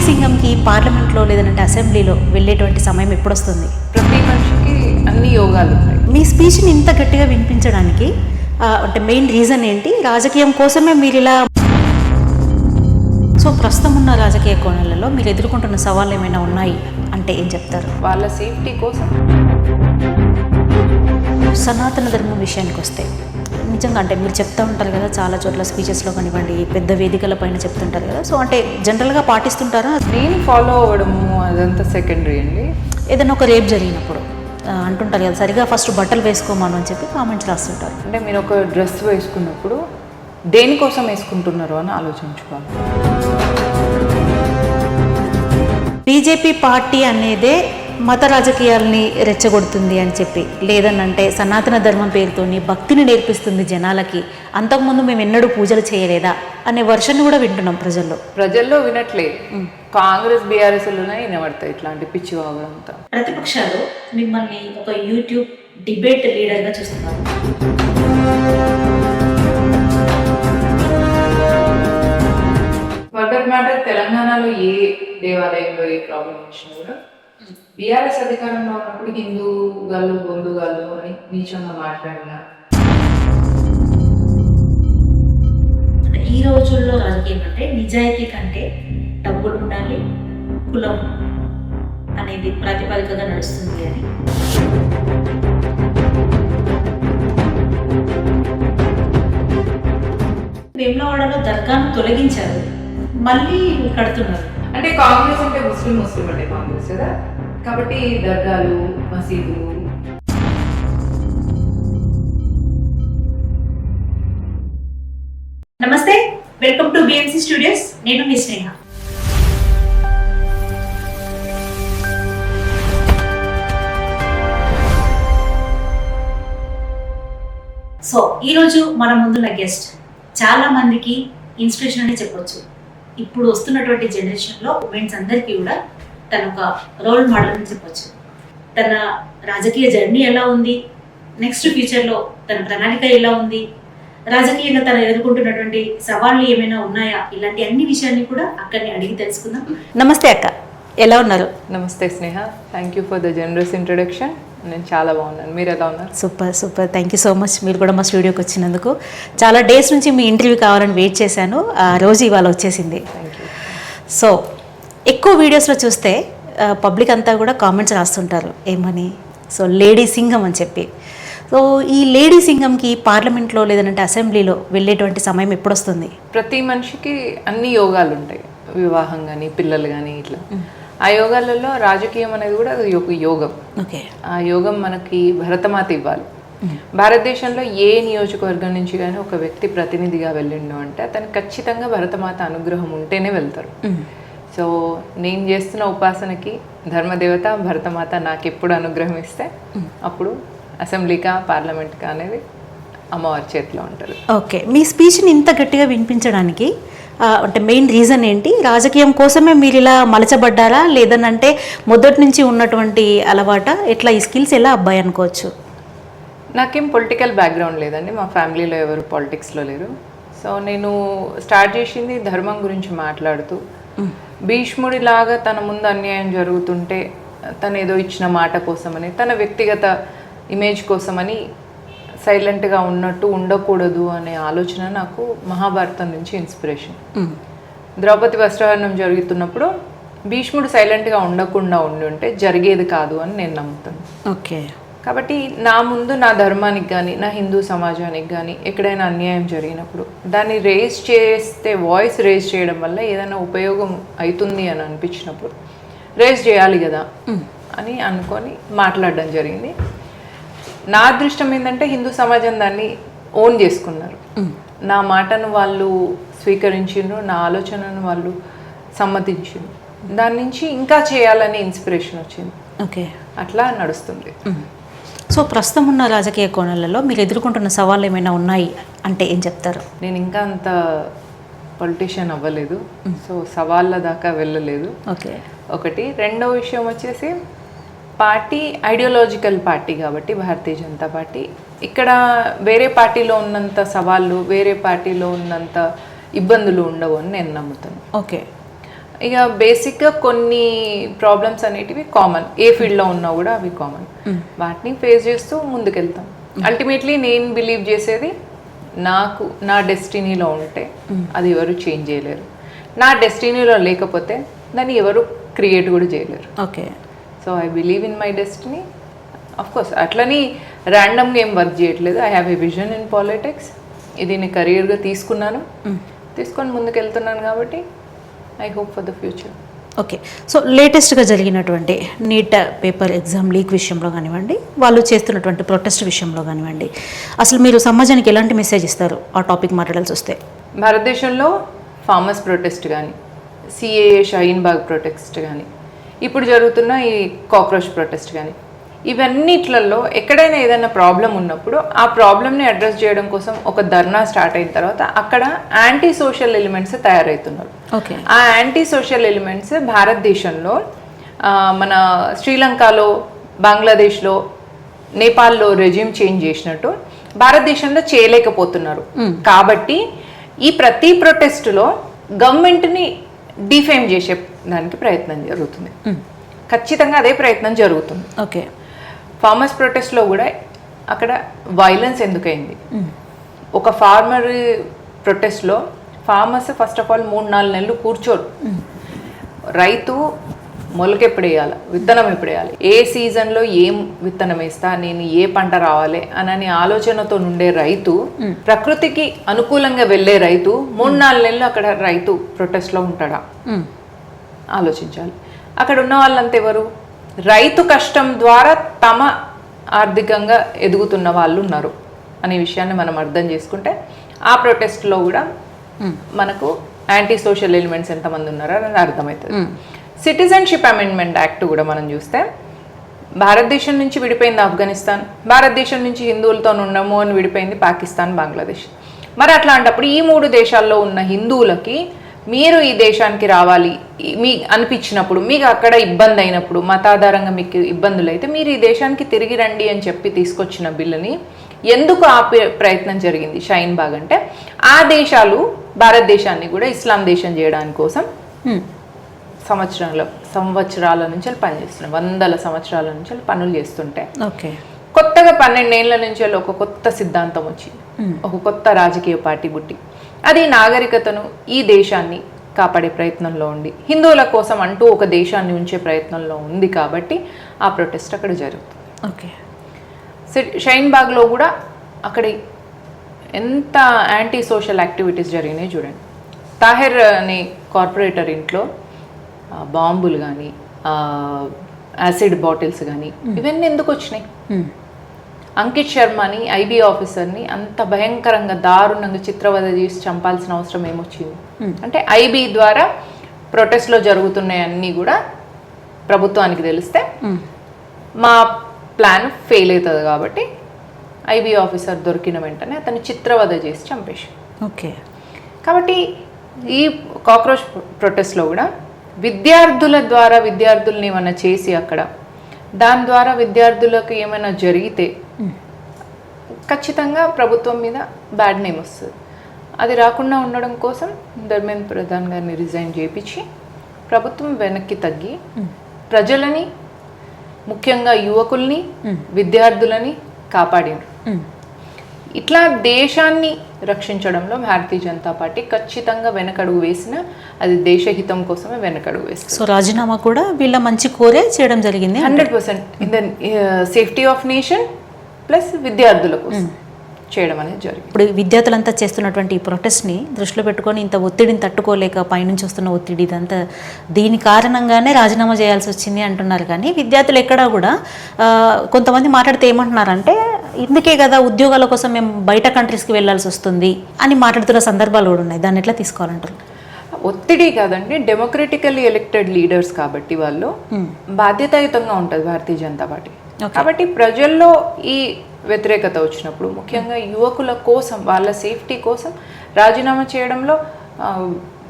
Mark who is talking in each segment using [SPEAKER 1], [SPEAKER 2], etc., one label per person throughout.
[SPEAKER 1] సింగంకి పార్లమెంట్లో లేదంటే అసెంబ్లీలో వెళ్ళేటువంటి సమయం ఎప్పుడొస్తుంది?
[SPEAKER 2] ప్రతి మనిషికి అన్ని యోగాలు ఉన్నాయి.
[SPEAKER 1] మీ స్పీచ్ని ఇంత గట్టిగా వినిపించడానికి అంటే మెయిన్ రీజన్ ఏంటి? రాజకీయం కోసమే మీరు ఇలా సో ప్రస్తుతం ఉన్న రాజకీయ కోణాలలో మీరు ఎదుర్కొంటున్న సవాళ్ళు ఏమైనా ఉన్నాయి అంటే ఏం చెప్తారు?
[SPEAKER 2] వాళ్ళ సేఫ్టీ కోసం.
[SPEAKER 1] సనాతన ధర్మం విషయానికి వస్తే నిజంగా అంటే మీరు చెప్తూ ఉంటారు కదా, చాలా చోట్ల స్పీచెస్లో కానివ్వండి, పెద్ద వేదికల పైన చెప్తుంటారు కదా, సో అంటే జనరల్గా పాటిస్తుంటారా?
[SPEAKER 2] నేను ఫాలో అవ్వడము అదంతా సెకండరీ అండి.
[SPEAKER 1] ఏదైనా ఒక రేప్ జరిగినప్పుడు అంటుంటారు కదా, సరిగా ఫస్ట్ బట్టలు వేసుకోమను అని చెప్పి కామెంట్స్ రాస్తుంటారు.
[SPEAKER 2] అంటే మీరు ఒక డ్రెస్ వేసుకున్నప్పుడు దేనికోసం వేసుకుంటున్నారు అని ఆలోచించుకోవాలి.
[SPEAKER 1] బీజేపీ పార్టీ అనేదే మత రాజకీయాల్ని రెచ్చగొడుతుంది అని చెప్పి, లేదనంటే సనాతన ధర్మం పేరుతోని భక్తిని నేర్పిస్తుంది జనాలకి, అంతకుముందు మేము ఎన్నడూ పూజలు చేయలేదా అనే వర్షన్ కూడా వింటున్నాం ప్రజల్లో
[SPEAKER 2] వినట్లేదు. కాంగ్రెస్ బీఆర్ఎస్లోనే వినబడతాయి ఇట్లాంటి పిచ్చి వాగుడంతా.
[SPEAKER 1] ప్రతిపక్షాలు మిమ్మల్ని ఒక యూట్యూబ్ డిబేట్ లీడర్గా చూస్తున్నారు.
[SPEAKER 2] ఫర్ దట్ మ్యాటర్ తెలంగాణలో ఏ దేవాలయంలో ఏ ప్రాబ్లం వచ్చినా కూడా బీఆర్ఎస్ అధికారంలో ఉన్నప్పుడు హిందూ గాళ్ళు బొందు గాళ్ళు అని నీచంగా మాట్లాడిన.
[SPEAKER 1] ఈ రోజుల్లో రాజకీయం అంటే నిజాయితీ కంటే డబ్బులు ఉండాలి, కులం అనేది ప్రాతిపదికగా నడుస్తుంది అని వేములవాడలో దర్గాను తొలగించారు, మళ్ళీ కడుతున్నారు.
[SPEAKER 2] అంటే కాంగ్రెస్ అంటే ముస్లిం అంటే కాంగ్రెస్ కదా, కాబట్టి దర్గాలు మసీదులు.
[SPEAKER 1] నమస్తే, వెల్కమ్ టు బిఎంసి స్టూడియోస్. నేను మీ స్నేహ. సో ఈరోజు మన ముందున్న గెస్ట్ చాలా మందికి ఇన్స్పిరేషన్ అని చెప్పొచ్చు. ఇప్పుడు వస్తున్నటువంటి జనరేషన్లో ఉమెన్స్ అందరికీ కూడా తన ఒక రోల్ మోడల్ అని చెప్పొచ్చు. తన రాజకీయ జర్నీ ఎలా ఉంది, నెక్స్ట్ ఫ్యూచర్లో తన ప్రణాళిక ఎలా ఉంది, రాజకీయంగా తను ఎదుర్కొంటున్నటువంటి సవాళ్ళు ఏమైనా ఉన్నాయా, ఇలాంటి అన్ని విషయాన్ని కూడా అక్కడిని అడిగి తెలుసుకుందాం. నమస్తే అక్క, ఎలా ఉన్నారు?
[SPEAKER 2] నమస్తే Sneha, thank you for the generous introduction. నేను చాలా బాగున్నాను, మీరు ఎలా ఉన్నారు?
[SPEAKER 1] Super, thank you so much. మీరు కూడా మా స్టూడియోకి వచ్చినందుకు. చాలా డేస్ నుంచి మీ ఇంటర్వ్యూ కావాలని వెయిట్ చేశాను, ఆ రోజు ఇవాళ వచ్చేసింది. సో ఎక్కువ వీడియోస్లో చూస్తే పబ్లిక్ అంతా కూడా కామెంట్స్ రాస్తుంటారు ఏమని, సో లేడీ సింగం అని చెప్పి. సో ఈ లేడీ సింగంకి పార్లమెంట్లో లేదంటే అసెంబ్లీలో వెళ్ళేటువంటి సమయం ఎప్పుడొస్తుంది?
[SPEAKER 2] ప్రతి మనిషికి అన్ని యోగాలు ఉంటాయి, వివాహం కానీ పిల్లలు కానీ ఇట్లా. ఆ యోగాలలో రాజకీయం అనేది కూడా ఒక యోగం.
[SPEAKER 1] ఓకే, ఆ
[SPEAKER 2] యోగం మనకి భరతమాత ఇవ్వాలి. భారతదేశంలో ఏ నియోజకవర్గం నుంచి కానీ ఒక వ్యక్తి ప్రతినిధిగా వెళ్ళిండు అంటే అతనికి ఖచ్చితంగా భరతమాత అనుగ్రహం ఉంటేనే వెళ్తారు. సో నేను చేస్తున్న ఉపాసనకి ధర్మదేవత భరతమాత నాకు ఎప్పుడు అనుగ్రహం ఇస్తే అప్పుడు అసెంబ్లీకా పార్లమెంట్కా అనేది అమ్మవారి చేతిలో ఉంటుంది.
[SPEAKER 1] ఓకే, మీ స్పీచ్ని ఇంత గట్టిగా వినిపించడానికి అంటే మెయిన్ రీజన్ ఏంటి? రాజకీయం కోసమే మీరు ఇలా మలచబడ్డారా, లేదనంటే మొదటి నుంచి ఉన్నటువంటి అలవాట, ఎట్లా ఈ స్కిల్స్ ఎలా అబ్బాయి అనుకోవచ్చు?
[SPEAKER 2] నాకేం పొలిటికల్ బ్యాక్గ్రౌండ్ లేదండి, మా ఫ్యామిలీలో ఎవరు పాలిటిక్స్లో లేరు. సో నేను స్టార్ట్ చేసింది ధర్మం గురించి మాట్లాడుతూ, భీష్ముడిలాగా తన ముందు అన్యాయం జరుగుతుంటే తను ఏదో ఇచ్చిన మాట కోసమని, తన వ్యక్తిగత ఇమేజ్ కోసమని సైలెంట్గా ఉన్నట్టు ఉండకూడదు అనే ఆలోచన నాకు మహాభారతం నుంచి ఇన్స్పిరేషన్. ద్రౌపది వస్త్రహరణం జరుగుతున్నప్పుడు భీష్ముడు సైలెంట్గా ఉండకుండా ఉంటే జరిగేది కాదు అని నేను నమ్ముతాను.
[SPEAKER 1] ఓకే,
[SPEAKER 2] కాబట్టి నా ముందు నా ధర్మానికి కానీ నా హిందూ సమాజానికి కానీ ఎక్కడైనా అన్యాయం జరిగినప్పుడు దాన్ని రేజ్ చేస్తే, వాయిస్ రేజ్ చేయడం వల్ల ఏదైనా ఉపయోగం అవుతుంది అని అనిపించినప్పుడు రేజ్ చేయాలి కదా అని అనుకొని మాట్లాడడం జరిగింది. నా అదృష్టం ఏంటంటే హిందూ సమాజం దాన్ని ఓన్ చేసుకున్నారు. నా మాటను వాళ్ళు స్వీకరించిండ్రు, నా ఆలోచనను వాళ్ళు సమ్మతించిండ్రు. దాని నుంచి ఇంకా చేయాలనే ఇన్స్పిరేషన్ వచ్చింది.
[SPEAKER 1] ఓకే,
[SPEAKER 2] అట్లా నడుస్తుంది.
[SPEAKER 1] సో ప్రస్తుతం ఉన్న రాజకీయ కోణాలలో మీరు ఎదుర్కొంటున్న సవాళ్ళు ఏమైనా ఉన్నాయి అంటే ఏం చెప్తారు?
[SPEAKER 2] నేను ఇంకా అంత పొలిటీషియన్ అవ్వలేదు, సో సవాళ్ళ దాకా వెళ్ళలేదు.
[SPEAKER 1] ఓకే,
[SPEAKER 2] ఒకటి. రెండో విషయం వచ్చేసి పార్టీ ఐడియాలజికల్ పార్టీ కాబట్టి భారతీయ జనతా పార్టీ, ఇక్కడ వేరే పార్టీలో ఉన్నంత సవాళ్ళు, వేరే పార్టీలో ఉన్నంత ఇబ్బందులు ఉండవు అని నేను నమ్ముతాను.
[SPEAKER 1] ఓకే,
[SPEAKER 2] ఇక బేసిక్గా కొన్ని ప్రాబ్లమ్స్ అనేటివి కామన్, ఏ ఫీల్డ్లో ఉన్నా కూడా అవి కామన్. వాటిని ఫేస్ చేస్తూ ముందుకెళ్తాం. అల్టిమేట్లీ నేను బిలీవ్ చేసేది, నాకు నా డెస్టినీలో ఉంటే అది ఎవరు చేంజ్ చేయలేరు, నా డెస్టినీలో లేకపోతే దాన్ని ఎవరు క్రియేట్ కూడా చేయలేరు.
[SPEAKER 3] Okay.
[SPEAKER 2] So I believe in my destiny. Of course అట్లని ర్యాండమ్గా ఏం వర్క్ చేయట్లేదు. I have a vision in politics. ఇది నేను కెరియర్గా తీసుకొని ముందుకెళ్తున్నాను కాబట్టి I hope for the future.
[SPEAKER 3] Okay. So లేటెస్ట్గా జరిగినటువంటి నీట్ పేపర్ ఎగ్జామ్ లీక్ విషయంలో కానివ్వండి, వాళ్ళు చేస్తున్నటువంటి ప్రొటెస్ట్ విషయంలో కానివ్వండి, అసలు మీరు సమాజానికి ఎలాంటి మెసేజ్ ఇస్తారు ఆ టాపిక్ మాట్లాడాల్సి వస్తే?
[SPEAKER 2] భారతదేశంలో ఫార్మర్స్ ప్రొటెస్ట్ కానీ, సిఏఏ షహీన్ బాగ్ ప్రొటెస్ట్ కానీ, ఇప్పుడు జరుగుతున్న ఈ కాక్రోచ్ ప్రొటెస్ట్ కానీ, ఇవన్నిట్లలో ఎక్కడైనా ఏదైనా ప్రాబ్లం ఉన్నప్పుడు ఆ ప్రాబ్లమ్ని అడ్రస్ చేయడం కోసం ఒక ధర్నా స్టార్ట్ అయిన తర్వాత అక్కడ యాంటీ సోషల్ ఎలిమెంట్స్ తయారవుతున్నారు.
[SPEAKER 3] ఓకే.
[SPEAKER 2] ఆ యాంటీ సోషల్ ఎలిమెంట్స్ భారతదేశంలో మన శ్రీలంకలో, బంగ్లాదేశ్లో, నేపాల్లో రెజ్యూమ్ చేంజ్ చేసినట్టు భారతదేశంలో చేయలేకపోతున్నారు. కాబట్టి ఈ ప్రతి ప్రొటెస్టులో గవర్నమెంట్ని డిఫేమ్ చేసే దానికి ప్రయత్నం జరుగుతుంది. ఖచ్చితంగా అదే ప్రయత్నం జరుగుతుంది.
[SPEAKER 3] ఓకే.
[SPEAKER 2] ఫార్మర్స్ ప్రొటెస్ట్లో కూడా అక్కడ వైలెన్స్ ఎందుకైంది? ఒక ఫార్మర్ ప్రొటెస్ట్లో ఫార్మర్స్ ఫస్ట్ ఆఫ్ ఆల్ 3-4 నెలలు కూర్చోరు. రైతు మొలకెప్పుడు వేయాలి, విత్తనం ఎప్పుడు వేయాలి, ఏ సీజన్లో ఏం విత్తనం వేస్తా, నేను ఏ పంట రావాలి అనని ఆలోచనతో ఉండే రైతు, ప్రకృతికి అనుకూలంగా వెళ్ళే రైతు 3-4 నెలలు అక్కడ రైతు ప్రొటెస్ట్లో ఉంటాడా? ఆలోచించాలి. అక్కడ ఉన్న వాళ్ళంతా ఎవరు? రైతు కష్టం ద్వారా తమ ఆర్థికంగా ఎదుగుతున్న వాళ్ళు ఉన్నారు అనే విషయాన్ని మనం అర్థం చేసుకుంటే ఆ ప్రొటెస్ట్లో కూడా మనకు యాంటీ సోషల్ ఎలిమెంట్స్ ఎంతమంది ఉన్నారో అని అర్థమవుతుంది. సిటిజన్షిప్ అమెండ్మెంట్ యాక్ట్ కూడా మనం చూస్తే భారతదేశం నుంచి విడిపోయింది ఆఫ్ఘనిస్తాన్, భారతదేశం నుంచి హిందువులతో ఉండము అని విడిపోయింది పాకిస్తాన్, బంగ్లాదేశ్. మరి అట్లాంటప్పుడు ఈ 3 దేశాల్లో ఉన్న హిందువులకి మీరు ఈ దేశానికి రావాలి మీ అనిపించినప్పుడు, మీకు అక్కడ ఇబ్బంది అయినప్పుడు, మతాధారంగా మీకు ఇబ్బందులు అయితే మీరు ఈ దేశానికి తిరిగి రండి అని చెప్పి తీసుకొచ్చిన బిల్లుని ఎందుకు ఆపే ప్రయత్నం జరిగింది షహీన్ బాగ్ అంటే, ఆ దేశాలు భారతదేశాన్ని కూడా ఇస్లాం దేశం చేయడానికి కోసం సంవత్సరాల నుంచి పనిచేస్తున్నాయి. 100 సంవత్సరాల నుంచి పనులు చేస్తుంటే
[SPEAKER 3] ఓకే,
[SPEAKER 2] కొత్తగా 12 ఏళ్ల నుంచి ఒక కొత్త సిద్ధాంతం వచ్చి ఒక కొత్త రాజకీయ పార్టీ పుట్టి అది నాగరికతను, ఈ దేశాన్ని కాపాడే ప్రయత్నంలో ఉండి హిందువుల కోసం అంటూ ఒక దేశాన్ని ఉంచే ప్రయత్నంలో ఉంది కాబట్టి ఆ ప్రొటెస్ట్ అక్కడ జరుగుతుంది.
[SPEAKER 3] ఓకే.
[SPEAKER 2] షహీన్ బాగ్లో కూడా అక్కడ ఎంత యాంటీ సోషల్ యాక్టివిటీస్ జరిగినాయి చూడండి. తాహిర్ అనే కార్పొరేటర్ ఇంట్లో బాంబులు కానీ, యాసిడ్ బాటిల్స్ కానీ ఇవన్నీ ఎందుకు వచ్చినాయి? అంకిత్ శర్మని, ఐబీ ఆఫీసర్ని అంత భయంకరంగా దారుణంగా చిత్రవద చేసి చంపాల్సిన అవసరం ఏమొచ్చింది అంటే, ఐబీ ద్వారా ప్రొటెస్ట్లో జరుగుతున్నాయన్నీ కూడా ప్రభుత్వానికి తెలిస్తే మా ప్లాన్ ఫెయిల్ అవుతుంది కాబట్టి ఐబీ ఆఫీసర్ దొరికిన వెంటనే అతన్ని చిత్రవద చేసి చంపేసి.
[SPEAKER 3] ఓకే.
[SPEAKER 2] కాబట్టి ఈ కాక్రోచ్ ప్రొటెస్ట్లో కూడా విద్యార్థుల ద్వారా విద్యార్థుల్ని ఏమైనా చేసి అక్కడ దాని ద్వారా విద్యార్థులకు ఏమైనా జరిగితే ఖచ్చితంగా ప్రభుత్వం మీద బ్యాడ్ నేమ్ వస్తుంది. అది రాకుండా ఉండడం కోసం ధర్మేంద్ర ప్రధాన్ గారిని రిజైన్ చేయించి ప్రభుత్వం వెనక్కి తగ్గి ప్రజలని, ముఖ్యంగా యువకుల్ని, విద్యార్థులని కాపాడారు. ఇట్లా దేశాన్ని రక్షించడంలో భారతీయ జనతా పార్టీ ఖచ్చితంగా వెనకడుగు వేసిన, అది దేశహితం కోసమే వెనకడుగు వేస్తుంది.
[SPEAKER 3] సో రాజీనామా కూడా వీళ్ళ మంచి కోరే చేయడం జరిగింది.
[SPEAKER 2] 100% in the safety of nation plus విద్యార్థుల కోసం చేయడం అనేది జరిగింది.
[SPEAKER 3] ఇప్పుడు విద్యార్థులంతా చేస్తున్నటువంటి ఈ ప్రొటెస్ట్ని దృష్టిలో పెట్టుకొని ఇంత ఒత్తిడిని తట్టుకోలేక పైనుంచి వస్తున్న ఒత్తిడి ఇదంతా దీని కారణంగానే రాజీనామా చేయాల్సి వచ్చింది అంటున్నారు. కానీ విద్యార్థులు ఎక్కడా కూడా కొంతమంది మాట్లాడితే ఏమంటున్నారంటే, ఇందుకే కదా ఉద్యోగాల కోసం మేము బయట కంట్రీస్కి వెళ్ళాల్సి వస్తుంది అని మాట్లాడుతున్న సందర్భాలు కూడా ఉన్నాయి. దాన్ని ఎట్లా తీసుకోవాలంటారు?
[SPEAKER 2] ఒత్తిడి కాదండి, డెమోక్రటికల్లీ ఎలక్టెడ్ లీడర్స్ కాబట్టి వాళ్ళు బాధ్యతాయుతంగా ఉంటుంది భారతీయ జనతా పార్టీ. కాబట్టి ప్రజల్లో ఈ వ్యతిరేకత వచ్చినప్పుడు ముఖ్యంగా యువకుల కోసం, వాళ్ళ సేఫ్టీ కోసం రాజీనామా చేయడంలో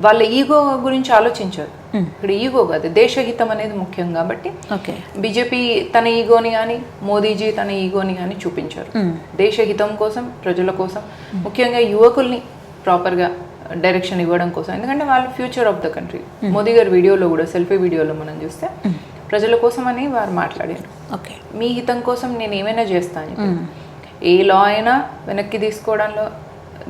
[SPEAKER 2] వాళ్ళ ఈగో గురించి ఆలోచించారు. ఇక్కడ ఈగో కాదు, దేశహితం అనేది ముఖ్యం కాబట్టి బీజేపీ తన ఈగోని కానీ, మోదీజీ తన ఈగోని కానీ చూపించారు. దేశహితం కోసం, ప్రజల కోసం, ముఖ్యంగా యువకుల్ని ప్రాపర్గా డైరెక్షన్ ఇవ్వడం కోసం, ఎందుకంటే వాళ్ళు future of the country. Modi గారి వీడియోలో కూడా, సెల్ఫీ వీడియోలో మనం చూస్తే ప్రజల కోసం అని వారు మాట్లాడారు.
[SPEAKER 3] ఓకే,
[SPEAKER 2] మీ హితం కోసం నేను ఏమైనా చేస్తాను. ఏ లా అయినా వెనక్కి తీసుకోవడంలో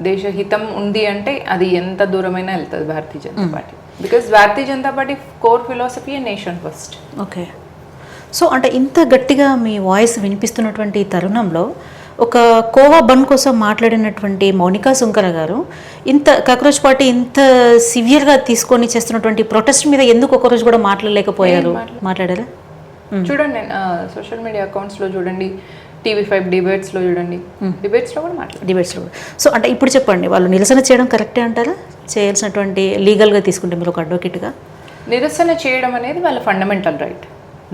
[SPEAKER 2] దేశ హితం ఉంది అంటే అది ఎంత దూరమైనా వెళ్తుంది Bharatiya Janata party. Because Bharatiya Janata party core philosophy nation first.
[SPEAKER 3] Okay. So అంటే ఇంత గట్టిగా మీ వాయిస్ వినిపిస్తున్నటువంటి తరుణంలో ఒక కోవా బన్ కోసం మాట్లాడినటువంటి మౌనికా సుంకర గారు ఇంత కాక్రోచ్ పార్టీ ఇంత సివియర్గా తీసుకొని చేస్తున్నటువంటి ప్రొటెస్ట్ మీద ఎందుకు ఒకరోజు కూడా మాట్లాడలేకపోయారు? మాట్లాడారా?
[SPEAKER 2] చూడండి, సోషల్ మీడియా అకౌంట్స్లో చూడండి, TV5 డిబేట్స్లో చూడండి, డిబేట్స్లో కూడా మాట్లాడారు.
[SPEAKER 3] డిబేట్స్లో కూడా. సో అంటే ఇప్పుడు చెప్పండి, వాళ్ళు నిరసన చేయడం కరెక్టే అంటారా? చేయాల్సినటువంటి లీగల్గా తీసుకుంటే మీరు ఒక అడ్వకేట్గా
[SPEAKER 2] నిరసన చేయడం అనేది వాళ్ళ ఫండమెంటల్ రైట్,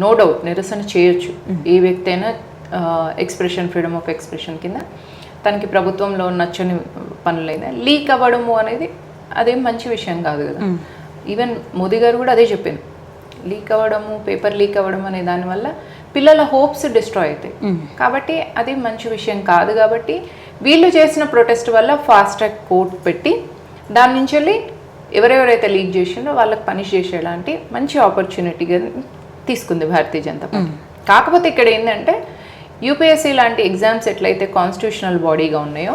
[SPEAKER 2] నో డౌట్. నిరసన చేయొచ్చు ఏ వ్యక్తి అయినా. ఎక్స్ప్రెషన్, ఫ్రీడమ్ ఆఫ్ ఎక్స్ప్రెషన్ కింద తనకి ప్రభుత్వంలో నచ్చని పనులైనా లీక్ అవ్వడము అనేది అదేం మంచి విషయం కాదు కదా. ఈవెన్ మోదీ గారు కూడా అదే చెప్పింది, లీక్ అవ్వడము, పేపర్ లీక్ అవ్వడం అనే దానివల్ల పిల్లల హోప్స్ డిస్ట్రాయ్ అవుతాయి. కాబట్టి అది మంచి విషయం కాదు. కాబట్టి వీళ్ళు చేసిన ప్రొటెస్ట్ వల్ల ఫాస్ట్ ట్రాక్ కోర్ట్ పెట్టి దాని నుంచి వెళ్ళి ఎవరెవరైతే లీక్ చేసిందో వాళ్ళకి పనిష్ చేసేలాంటి మంచి ఆపర్చునిటీగా తీసుకుంది భారతీయ జనతా పార్టీ. కాకపోతే ఇక్కడ ఏంటంటే యూపీఎస్సీ లాంటి ఎగ్జామ్స్ ఎట్లయితే కాన్స్టిట్యూషనల్ బాడీగా ఉన్నాయో,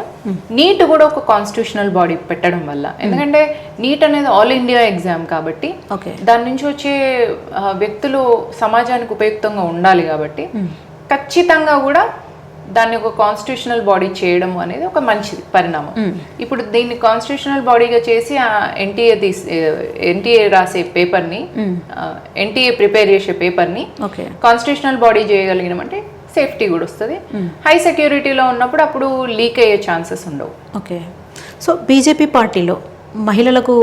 [SPEAKER 2] నీట్ కూడా ఒక కాన్స్టిట్యూషనల్ బాడీ పెట్టడం వల్ల, ఎందుకంటే నీట్ అనేది ఆల్ ఇండియా ఎగ్జామ్ కాబట్టి దాని నుంచి వచ్చే వ్యక్తులు సమాజానికి ఉపయుక్తంగా ఉండాలి కాబట్టి ఖచ్చితంగా కూడా దాన్ని ఒక కాన్స్టిట్యూషనల్ బాడీ చేయడం అనేది ఒక మంచిది పరిణామం. ఇప్పుడు దీన్ని కాన్స్టిట్యూషనల్ బాడీగా చేసి ఎన్టీఏ రాసే పేపర్ని, ఎన్టీఏ ప్రిపేర్ చేసే పేపర్ని కాన్స్టిట్యూషనల్ బాడీ చేయగలిగినామంటే సేఫ్టీ కూడా వస్తుంది. హై సెక్యూరిటీలో ఉన్నప్పుడు అప్పుడు లీక్ అయ్యే ఛాన్సెస్ ఉండవు.
[SPEAKER 3] ఓకే. సో బీజేపీ పార్టీలో మహిళలకు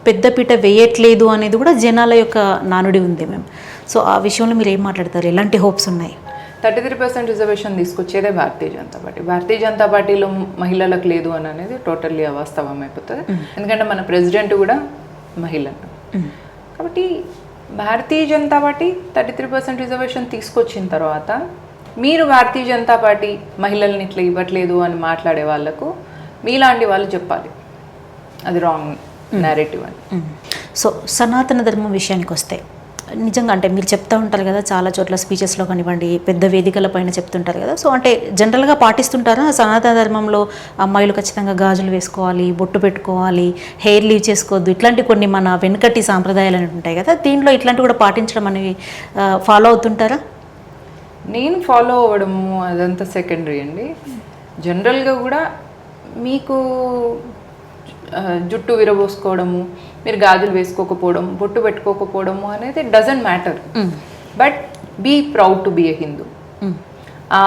[SPEAKER 3] పెద్దపీట వేయట్లేదు అనేది కూడా జనాల యొక్క నానుడి ఉంది మేము. సో ఆ విషయంలో మీరు ఏం మాట్లాడతారు? ఎలాంటి హోప్స్ ఉన్నాయి?
[SPEAKER 2] 33% రిజర్వేషన్ తీసుకొచ్చేదే భారతీయ జనతా పార్టీ. భారతీయ జనతా పార్టీలో మహిళలకు లేదు అని అనేది టోటల్లీ అవాస్తవం అయిపోతుంది. ఎందుకంటే మన ప్రెసిడెంట్ కూడా మహిళ. కాబట్టి భారతీయ జనతా పార్టీ 33% రిజర్వేషన్ తీసుకొచ్చిన తర్వాత మీరు భారతీయ జనతా పార్టీ మహిళల్ని ఇట్లా ఇవ్వట్లేదు అని మాట్లాడే వాళ్ళకు మీలాంటి వాళ్ళు చెప్పాలి అది రాంగ్ నేరేటివ్ అని.
[SPEAKER 3] సో సనాతన ధర్మం విషయానికి వస్తే నిజంగా అంటే మీరు చెప్తూ ఉంటారు కదా, చాలా చోట్ల స్పీచెస్లో కానివ్వండి, పెద్ద వేదికల పైన చెప్తుంటారు కదా. సో అంటే జనరల్గా పాటిస్తుంటారా సనాతన ధర్మంలో అమ్మాయిలు ఖచ్చితంగా గాజులు వేసుకోవాలి, బొట్టు పెట్టుకోవాలి, హెయిర్ లీవ్ చేసుకోవద్దు, ఇట్లాంటి కొన్ని మన వెనుకటి సాంప్రదాయాలు అనేవి ఉంటాయి కదా, దీంట్లో ఇట్లాంటివి కూడా పాటించడం అనేవి ఫాలో అవుతుంటారా?
[SPEAKER 2] నేను ఫాలో అవ్వడము అదంతా సెకండరీ అండి. జనరల్గా కూడా మీకు జుట్టు విరబోసుకోవడము, మీరు గాజులు వేసుకోకపోవడం, బొట్టు పెట్టుకోకపోవడము అనేది doesn't matter. But be proud to be a Hindu. ఆ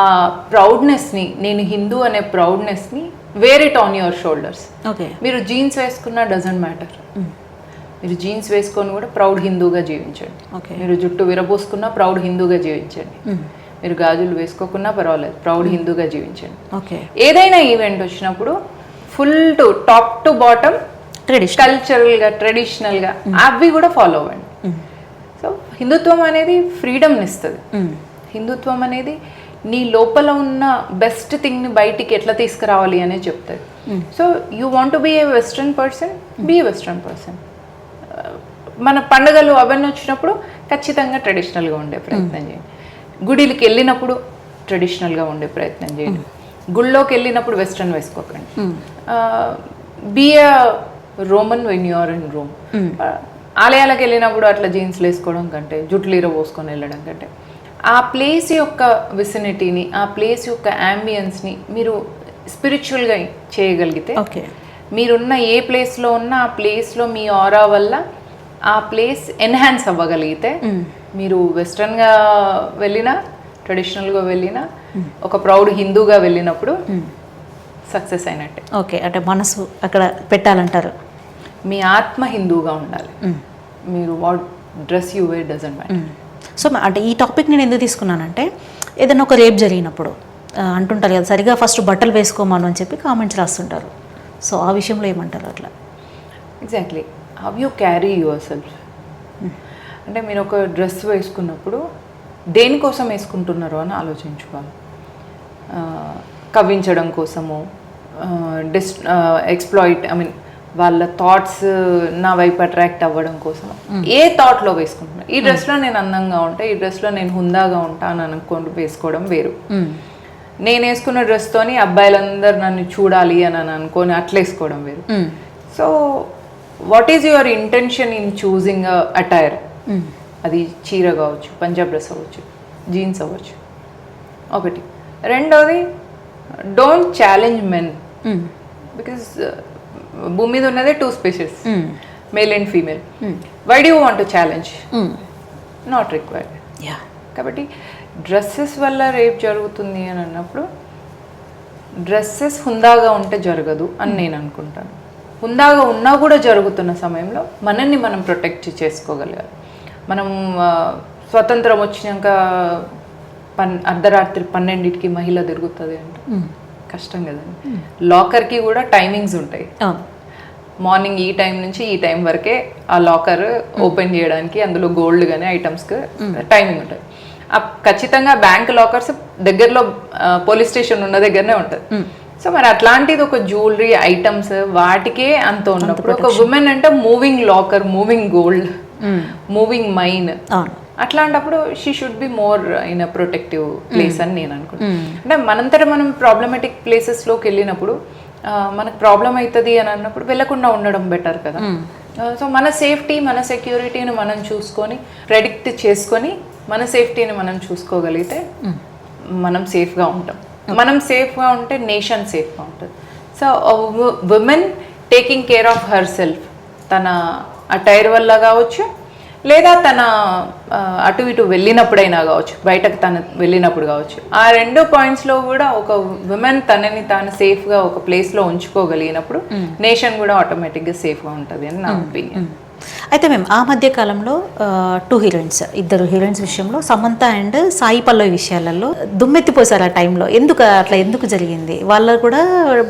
[SPEAKER 2] ప్రౌడ్నెస్ని, నేను హిందూ అనే ప్రౌడ్నెస్ని wear it on your shoulders. మీరు జీన్స్ వేసుకున్నా డజంట్ మ్యాటర్. మీరు జీన్స్ వేసుకొని కూడా ప్రౌడ్ హిందూగా జీవించండి. మీరు జుట్టు విరబోసుకున్నా ప్రౌడ్ హిందూగా జీవించండి. మీరు గాజులు వేసుకోకున్నా పర్వాలేదు, ప్రౌడ్ హిందూగా జీవించండి. ఏదైనా ఈవెంట్ వచ్చినప్పుడు full to top to bottom కల్చరల్గా, ట్రెడిషనల్గా అవి కూడా ఫాలో అవ్వండి. సో హిందుత్వం అనేది ఫ్రీడమ్ని ఇస్తుంది. హిందుత్వం అనేది నీ లోపల ఉన్న బెస్ట్ థింగ్ని బయటికి ఎట్లా తీసుకురావాలి అనేది చెప్తుంది. So you want to be a western person, be a western person. మన పండుగలు అవన్నీ వచ్చినప్పుడు ఖచ్చితంగా ట్రెడిషనల్గా ఉండే ప్రయత్నం చేయండి. గుడికి వెళ్ళినప్పుడు ట్రెడిషనల్గా ఉండే ప్రయత్నం చేయండి. గుళ్ళోకి వెళ్ళినప్పుడు వెస్ట్రన్ వేసుకోకండి. Be a Roman when you are in Rome. ఆలయాలకు వెళ్ళినప్పుడు అట్లా జీన్స్లు వేసుకోవడం కంటే, జుట్లు పోసుకొని వెళ్ళడం కంటే, ఆ ప్లేస్ యొక్క విసినిటీని, ఆ ప్లేస్ యొక్క యాంబియన్స్ని మీరు స్పిరిచువల్గా చేయగలిగితే, మీరున్న ఏ ప్లేస్లో ఉన్నా ఆ ప్లేస్లో మీ ఆరా వల్ల ఆ ప్లేస్ ఎన్హాన్స్ అవ్వగలిగితే, మీరు వెస్ట్రన్గా వెళ్ళినా ట్రెడిషనల్గా వెళ్ళినా ఒక ప్రౌడ్ హిందూగా వెళ్ళినప్పుడు సక్సెస్ అయినట్టే.
[SPEAKER 3] ఓకే, అంటే మనసు అక్కడ పెట్టాలంటారు.
[SPEAKER 2] మీ ఆత్మ హిందూగా ఉండాలి. మీరు what dress you wear doesn't matter.
[SPEAKER 3] So అంటే ఈ టాపిక్ నేను ఎందుకు తీసుకున్నానంటే, ఏదైనా ఒక రేప్ జరిగినప్పుడు అంటుంటారు కదా, సరిగా ఫస్ట్ బట్టలు వేసుకోమను అని చెప్పి కామెంట్స్ రాస్తుంటారు. సో ఆ విషయంలో ఏమంటారు? అట్లా
[SPEAKER 2] exactly how you carry your self. అంటే మీరు ఒక డ్రెస్ వేసుకున్నప్పుడు దేనికోసం వేసుకుంటున్నారో అని ఆలోచించుకోవాలి. కవ్వించడం కోసము, ఎక్స్ప్లాయిట్, ఐ మీన్ వాళ్ళ థాట్స్ నా వైపు అట్రాక్ట్ అవ్వడం కోసం ఏ థాట్లో వేసుకుంటున్నా. ఈ డ్రెస్లో నేను అందంగా ఉంటా, ఈ డ్రెస్లో నేను హుందాగా ఉంటా అని అనుకోండి వేసుకోవడం వేరు. నేను వేసుకున్న డ్రెస్తోని అబ్బాయిలందరూ నన్ను చూడాలి అని అనుకొని అట్లా వేసుకోవడం వేరు. So what is your intention in choosing attire? అది చీర కావచ్చు, పంజాబ్ డ్రెస్ అవ్వచ్చు, జీన్స్ అవ్వచ్చు, ఒకటి. రెండోది, డోంట్ ఛాలెంజ్ మెన్. బికాస్ భూమి మీద ఉన్నదే 2 species, male and female. Why do want to challenge? Not required. కాబట్టి డ్రెస్సెస్ వల్ల రేప్ జరుగుతుంది అని అన్నప్పుడు డ్రెస్సెస్ హుందాగా ఉంటే జరగదు అని నేను అనుకుంటాను. హుందాగా ఉన్నా కూడా జరుగుతున్న సమయంలో మనల్ని మనం ప్రొటెక్ట్ చేసుకోగలగాలి. మనం స్వతంత్రం వచ్చినాక అర్ధరాత్రి 12కి మహిళ తిరుగుతుంది అంటే కష్టం కదండి. లాకర్కి కూడా టైమింగ్స్ ఉంటాయి. మార్నింగ్ ఈ టైం నుంచి ఈ టైం వరకే ఆ లాకర్ ఓపెన్ చేయడానికి, అందులో గోల్డ్ కానీ ఐటమ్స్కి టైమింగ్ ఉంటుంది. ఖచ్చితంగా బ్యాంక్ లాకర్స్ దగ్గరలో పోలీస్ స్టేషన్ ఉన్న దగ్గరనే ఉంటుంది. సో మరి అట్లాంటిది ఒక జ్యువెలరీ ఐటమ్స్ వాటికే అంత ఉన్నప్పుడు ఒక ఉమెన్ అంటే moving locker, moving gold, moving mine, అట్లాంటప్పుడు she should be more in a protective place అని నేను అనుకుంటాను. అంటే మనంతట మనం ప్రాబ్లమాటిక్ ప్లేసెస్లోకి వెళ్ళినప్పుడు మనకు ప్రాబ్లం అవుతుంది అని అన్నప్పుడు వెళ్ళకుండా ఉండడం బెటర్ కదా. సో మన సేఫ్టీ, మన సెక్యూరిటీని మనం చూసుకొని ప్రెడిక్ట్ చేసుకొని మన సేఫ్టీని మనం చూసుకోగలిగితే మనం సేఫ్గా ఉంటాం. మనం సేఫ్గా ఉంటే నేషన్ సేఫ్గా ఉంటుంది. So women taking care of her self, తన అటైర్ వల్ల కావచ్చు, లేదా తన అటు ఇటు వెళ్ళినప్పుడైనా కావచ్చు, బయటకు తను వెళ్ళినప్పుడు కావచ్చు. ఆ 2 పాయింట్స్లో కూడా ఒక ఉమెన్ తనని తాను సేఫ్గా ఒక ప్లేస్లో ఉంచుకోగలిగినప్పుడు నేషన్ కూడా ఆటోమేటిక్గా సేఫ్గా ఉంటుంది అని నా ఒపీనియన్.
[SPEAKER 3] అయితే మేము ఆ మధ్య కాలంలో 2 హీరోయిన్స్, 2 హీరోయిన్స్ విషయంలో సమంత అండ్ సాయి పల్లవి విషయాలలో దుమ్మెత్తిపోసారు. ఆ టైంలో ఎందుకు జరిగింది? వాళ్ళ కూడా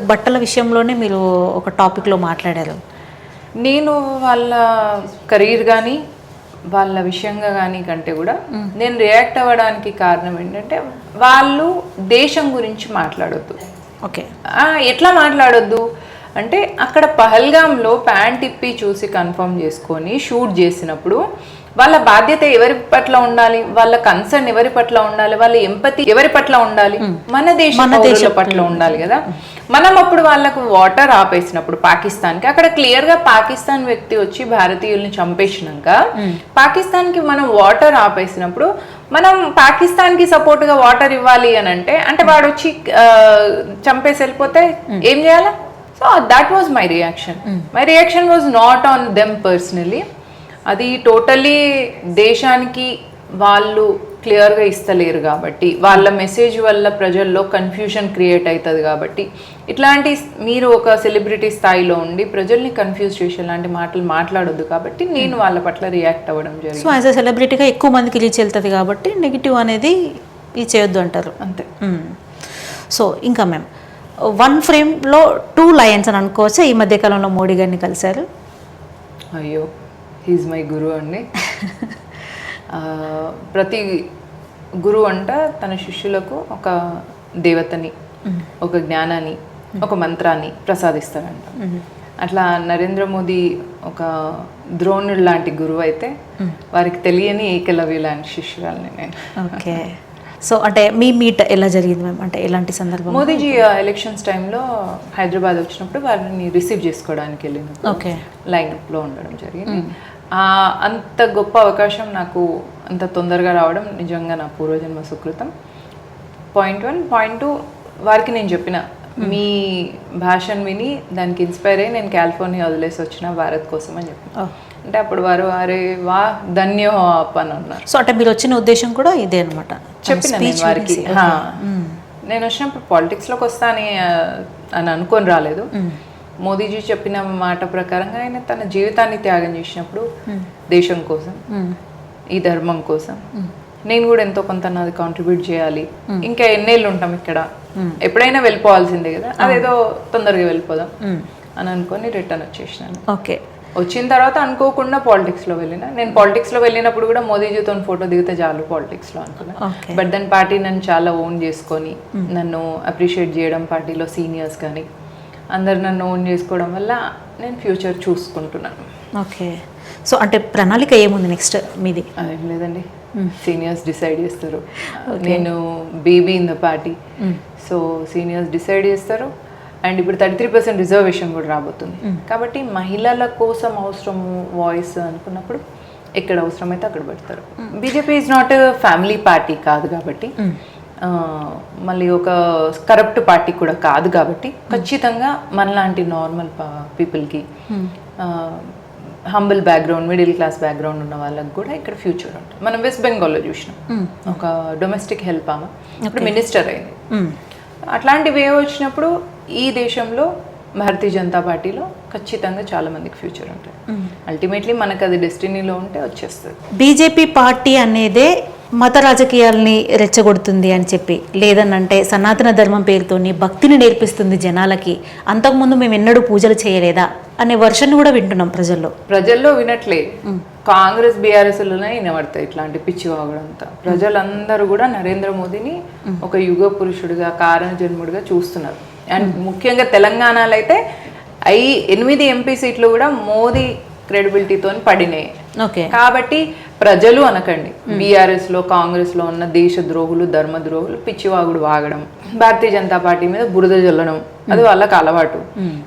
[SPEAKER 3] బట్టల విషయంలోనే మీరు ఒక టాపిక్లో మాట్లాడారు.
[SPEAKER 2] నేను వాళ్ళ కెరీర్ కానీ వాళ్ళ విషయంగా కానీ కంటే కూడా నేను రియాక్ట్ అవ్వడానికి కారణం ఏంటంటే వాళ్ళు దేశం గురించి మాట్లాడొద్దు.
[SPEAKER 3] ఓకే,
[SPEAKER 2] ఎట్లా మాట్లాడొద్దు అంటే అక్కడ పహల్గామ్లో ప్యాంట్ ఇప్పి చూసి కన్ఫర్మ్ చేసుకొని షూట్ చేసినప్పుడు వాళ్ళ బాధ్యత ఎవరి పట్ల ఉండాలి, వాళ్ళ కన్సర్న్ ఎవరి పట్ల ఉండాలి, వాళ్ళ ఎంపతి ఎవరి పట్ల ఉండాలి, మన దేశ పట్ల ఉండాలి కదా. మనం అప్పుడు వాళ్ళకు వాటర్ ఆపేసినప్పుడు పాకిస్తాన్కి, అక్కడ క్లియర్గా పాకిస్తాన్ వ్యక్తి వచ్చి భారతీయుల్ని చంపేసినాక పాకిస్తాన్కి మనం వాటర్ ఆపేసినప్పుడు మనం పాకిస్తాన్కి సపోర్ట్గా వాటర్ ఇవ్వాలి అని అంటే వాడు వచ్చి చంపేసి వెళ్ళిపోతే ఏం చేయాలి? So that was my reaction. My reaction was not on them personally. అది టోటలీ దేశానికి వాళ్ళు క్లియర్గా ఇస్తలేరు కాబట్టి, వాళ్ళ మెసేజ్ వల్ల ప్రజల్లో కన్ఫ్యూజన్ క్రియేట్ అవుతుంది కాబట్టి, ఇట్లాంటి మీరు ఒక సెలబ్రిటీ స్థాయిలో ఉండి ప్రజల్ని కన్ఫ్యూజ్ చేసే ఇలాంటి మాటలు మాట్లాడొద్దు కాబట్టి నేను వాళ్ళ పట్ల రియాక్ట్ అవ్వడం జరిగింది.
[SPEAKER 3] సో యాజ్ అ సెలబ్రిటీగా ఎక్కువ మందికి రీచ్ వెళ్తుంది కాబట్టి నెగిటివ్ అనేది ఇది చేయొద్దు అంటారు
[SPEAKER 2] అంతే.
[SPEAKER 3] సో ఇంకా మేము 1 ఫ్రేమ్లో 2 లయన్స్ అని అనుకోవచ్చు. ఈ మధ్యకాలంలో మోడీ గారిని కలిశారు.
[SPEAKER 2] అయ్యో, హీజ్ మై గురు అండి. ప్రతి గురువు అంట తన శిష్యులకు ఒక దేవతని, ఒక జ్ఞానాన్ని, ఒక మంత్రాన్ని ప్రసాదిస్తారంట. అట్లా నరేంద్ర మోదీ ఒక ద్రోణుడు లాంటి గురువు అయితే వారికి తెలియని ఏకలవ్య లాంటి శిష్యురాలని నేను.
[SPEAKER 3] ఓకే, సో అంటే మీ మీట్ ఎలా జరిగింది మ్యామ్? అంటే ఎలాంటి సందర్భం?
[SPEAKER 2] మోదీజీ ఎలక్షన్స్ టైంలో హైదరాబాద్ వచ్చినప్పుడు వారిని రిసీవ్ చేసుకోవడానికి వెళ్ళినప్పుడు
[SPEAKER 3] ఓకే
[SPEAKER 2] లైన్అప్లో ఉండడం జరిగింది. అంత గొప్ప అవకాశం నాకు అంత తొందరగా రావడం నిజంగా నా పూర్వజన్మ సుకృతం. పాయింట్ 1. పాయింట్ 2, వారికి నేను చెప్పిన మీ భాషను విని దానికి ఇన్స్పైర్ అయ్యి నేను కాలిఫోర్నియా వదిలేసి వచ్చిన భారత్ కోసం అని చెప్పిన. అంటే అప్పుడు వారు అరే వా ధన్యో అప్ అని అన్నారు.
[SPEAKER 3] సో అంటే మీరు వచ్చిన ఉద్దేశం కూడా ఇదే అనమాట
[SPEAKER 2] చెప్పిన నేను వారికి. నేను వచ్చినప్పుడు పాలిటిక్స్లోకి వస్తాను అని అనుకొని రాలేదు. మోదీజీ చెప్పిన మాట ప్రకారంగా ఆయన తన జీవితాన్ని త్యాగం చేసినప్పుడు దేశం కోసం, ఈ ధర్మం కోసం నేను కూడా ఎంతో కొంత నాది కాంట్రిబ్యూట్ చేయాలి. ఇంకా ఎన్నేళ్ళు ఉంటాం ఇక్కడ, ఎప్పుడైనా వెళ్ళిపోవాల్సిందే కదా, అదేదో తొందరగా వెళ్ళిపోదాం అని అనుకొని రిటర్న్ వచ్చేసినాను.
[SPEAKER 3] ఓకే,
[SPEAKER 2] వచ్చిన తర్వాత అనుకోకుండా పాలిటిక్స్లో వెళ్ళిన. నేను పాలిటిక్స్లో వెళ్ళినప్పుడు కూడా మోదీజీతో ఫోటో దిగితే చాలు పాలిటిక్స్లో అనుకున్నా. బట్ దాని పార్టీ నన్ను చాలా ఓన్ చేసుకొని నన్ను అప్రిషియేట్ చేయడం, పార్టీలో సీనియర్స్ కానీ అందరు నన్ను ఓన్ చేసుకోవడం వల్ల నేను ఫ్యూచర్ చూసుకుంటున్నాను.
[SPEAKER 3] ఓకే. సో అంటే ప్రణాళిక ఏముంది నెక్స్ట్ మీది?
[SPEAKER 2] అదేం లేదండి, సీనియర్స్ డిసైడ్ చేస్తారు. నేను baby in the party, so seniors decide చేస్తారు. అండ్ ఇప్పుడు 33% రిజర్వేషన్ కూడా రాబోతుంది కాబట్టి మహిళల కోసం అవసరము వాయిస్ అనుకున్నప్పుడు ఎక్కడ అవసరమైతే అక్కడ పెడతారు. BJP is not family party కాదు కాబట్టి, మళ్ళీ ఒక కరప్ట్ పార్టీ కూడా కాదు కాబట్టి ఖచ్చితంగా మనలాంటి నార్మల్ పీపుల్కి, humble background, middle class background ఉన్న వాళ్ళకి కూడా ఇక్కడ ఫ్యూచర్ ఉంటుంది. మనం వెస్ట్ బెంగాల్లో చూసినాం, ఒక డొమెస్టిక్ హెల్ప్ ఆమె ఇప్పుడు మినిస్టర్ అయింది. అట్లాంటివి ఏ వచ్చినప్పుడు ఈ దేశంలో భారతీయ జనతా పార్టీలో ఖచ్చితంగా చాలా మందికి ఫ్యూచర్ ఉంటుంది. అల్టిమేట్లీ మనకు అది డెస్టినీలో ఉంటే వచ్చేస్తుంది.
[SPEAKER 3] బీజేపీ పార్టీ అనేదే మత రాజకీయాల్ని రెచ్చగొడుతుంది అని చెప్పి, లేదనంటే సనాతన ధర్మం పేరుతోని భక్తిని నేర్పిస్తుంది జనాలకి, అంతకుముందు మేము ఎన్నడూ పూజలు చేయలేదా అనే వర్షన్ కూడా వింటున్నాం ప్రజల్లో
[SPEAKER 2] వినట్లే. కాంగ్రెస్ బీఆర్ఎస్లోనే వినబడతాయి ఇట్లాంటి పిచ్చి వాగడంతా. ప్రజలందరూ కూడా నరేంద్ర మోదీని ఒక యుగ పురుషుడిగా, కారణ జన్ముడిగా చూస్తున్నారు. అండ్ ముఖ్యంగా తెలంగాణలో అయితే 8 ఎంపీ సీట్లు కూడా మోదీ క్రెడిబిలిటీతో పడినాయి.
[SPEAKER 3] ఓకే.
[SPEAKER 2] కాబట్టి ప్రజలు అనకండి, బీఆర్ఎస్ లో కాంగ్రెస్ లో ఉన్న దేశ ద్రోహులు, ధర్మ ద్రోహులు పిచ్చివాగుడు వాగడం, భారతీయ జనతా పార్టీ మీద బురద జల్లడం అది వాళ్ళకి అలవాటు.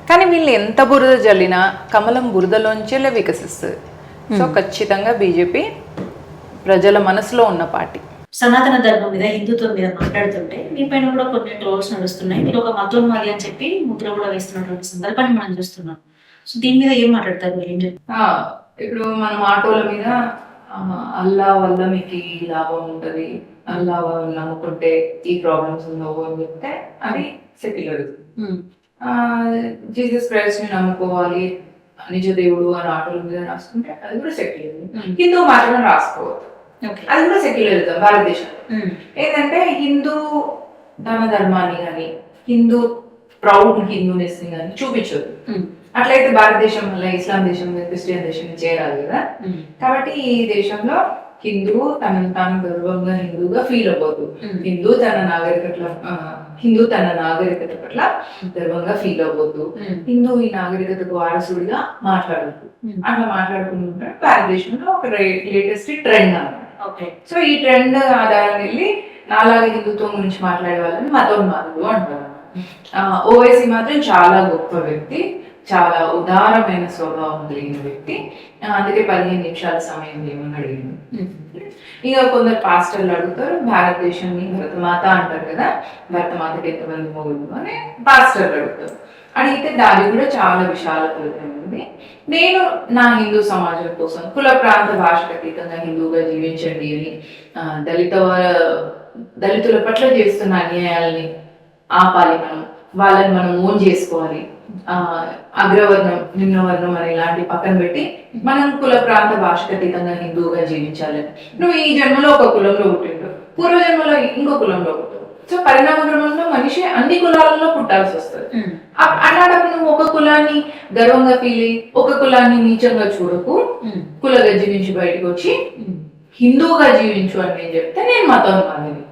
[SPEAKER 2] కానీ వీళ్ళు ఎంత బురద జల్లినా కమలం బురదలోంచే వికసిస్తుంది. సో ఖచ్చితంగా బీజేపీ ప్రజల మనసులో ఉన్న పార్టీ.
[SPEAKER 1] సనాతన ధర్మం మీద, హిందుత్వం మీద మాట్లాడుతుంటే మీ పైన కూడా కొన్ని ట్రోల్స్ నడుస్తున్నాయి. మీరు ఒక మతోన్మాది అని చెప్పి ముద్ర కూడా వేస్తున్నటువంటి సందర్భాన్ని మనం చూస్తున్నాం. సో దీని మీద ఏం మాట్లాడతారు?
[SPEAKER 2] ఇప్పుడు మనం ఆటోల మీద అల్లా వల్ల మీకు ఈ లాభం ఉంటది, అల్లా నమ్ముకుంటే ఈ ప్రాబ్లమ్స్ ఉండవు అని చెప్తే అది సెక్యులరిజం. జీసస్ క్రైస్ట్ ని నమ్ముకోవాలి, నిజ దేవుడు అని ఆటోల మీద రాసుకుంటే అది కూడా సెక్యులరిజం. హిందూ మాత్రం రాసుకోవద్దు, అది కూడా సెక్యులరిజం. భారతదేశంలో ఏంటంటే హిందూ దాన ధర్మాన్ని కానీ, హిందూ ప్రౌడ్ హిందూనెస్ ని కానీ చూపించదు. అట్లయితే భారతదేశం వల్ల ఇస్లాం దేశం, క్రిస్టియన్ దేశం చేరాలి కదా. కాబట్టి ఈ దేశంలో హిందూ తనను తాను గర్వంగా హిందూగా ఫీల్ అవ్వదు. హిందూ తన నాగరికత పట్ల గర్వంగా ఫీల్ అవ్వద్దు. హిందూ ఈ నాగరికతకు వారసుడిగా మాట్లాడద్దు. అట్లా మాట్లాడుకుంటుంటే భారతదేశంలో ఒక లేటెస్ట్ ట్రెండ్ అన్నమాట. సో ఈ ట్రెండ్ ఆధారంగా వెళ్ళి నాలాగా హిందుత్వం గురించి మాట్లాడే వాళ్ళని మతోన్మాదులు అంటారు. ఓవైసీ మాత్రం చాలా గొప్ప వ్యక్తి, చాలా ఉదారమైన స్వభావం కలిగిన వ్యక్తి. అందుకే 15 నిమిషాల సమయం ఏమని అడిగింది. ఇక కొందరు పాస్టర్లు అడుగుతారు, భారతదేశాన్ని భరతమాత అంటారు కదా, భరతమాతకి ఎంతమంది మొగుళ్ళు అని పాస్టర్లు అడుగుతారు. అడిగితే దాని కూడా చాలా విశాలతమైనది. నేను నా హిందూ సమాజం కోసం కుల ప్రాంత భాషకు అతీతంగా హిందూగా జీవించండి అని, దళితుల పట్ల చేస్తున్న అన్యాయాలని ఆపాలి, వాళ్ళని మనం ఓన్ చేసుకోవాలి, అగ్రవర్ణం నిమ్నవర్ణం అని ఇలాంటి పక్కన పెట్టి మనం కుల ప్రాంత భాషకు అతీతంగా హిందూగా జీవించాలని. నువ్వు ఈ జన్మలో ఒక కులంలో పుట్టిండు, పూర్వ జన్మలో ఇంకో కులంలో పుట్టావు. సో పరిణామ క్రమంలో మనిషి అన్ని కులాలలో పుట్టాల్సి వస్తుంది. అలాంటప్పుడు నువ్వు ఒక కులాన్ని గర్వంగా ఫీల్ అయ్యి ఒక కులాన్ని నీచంగా చూడకు, కులగా జీవించి బయటకు వచ్చి హిందూగా జీవించు అని నేను చెప్తే నేను మతం మానేది.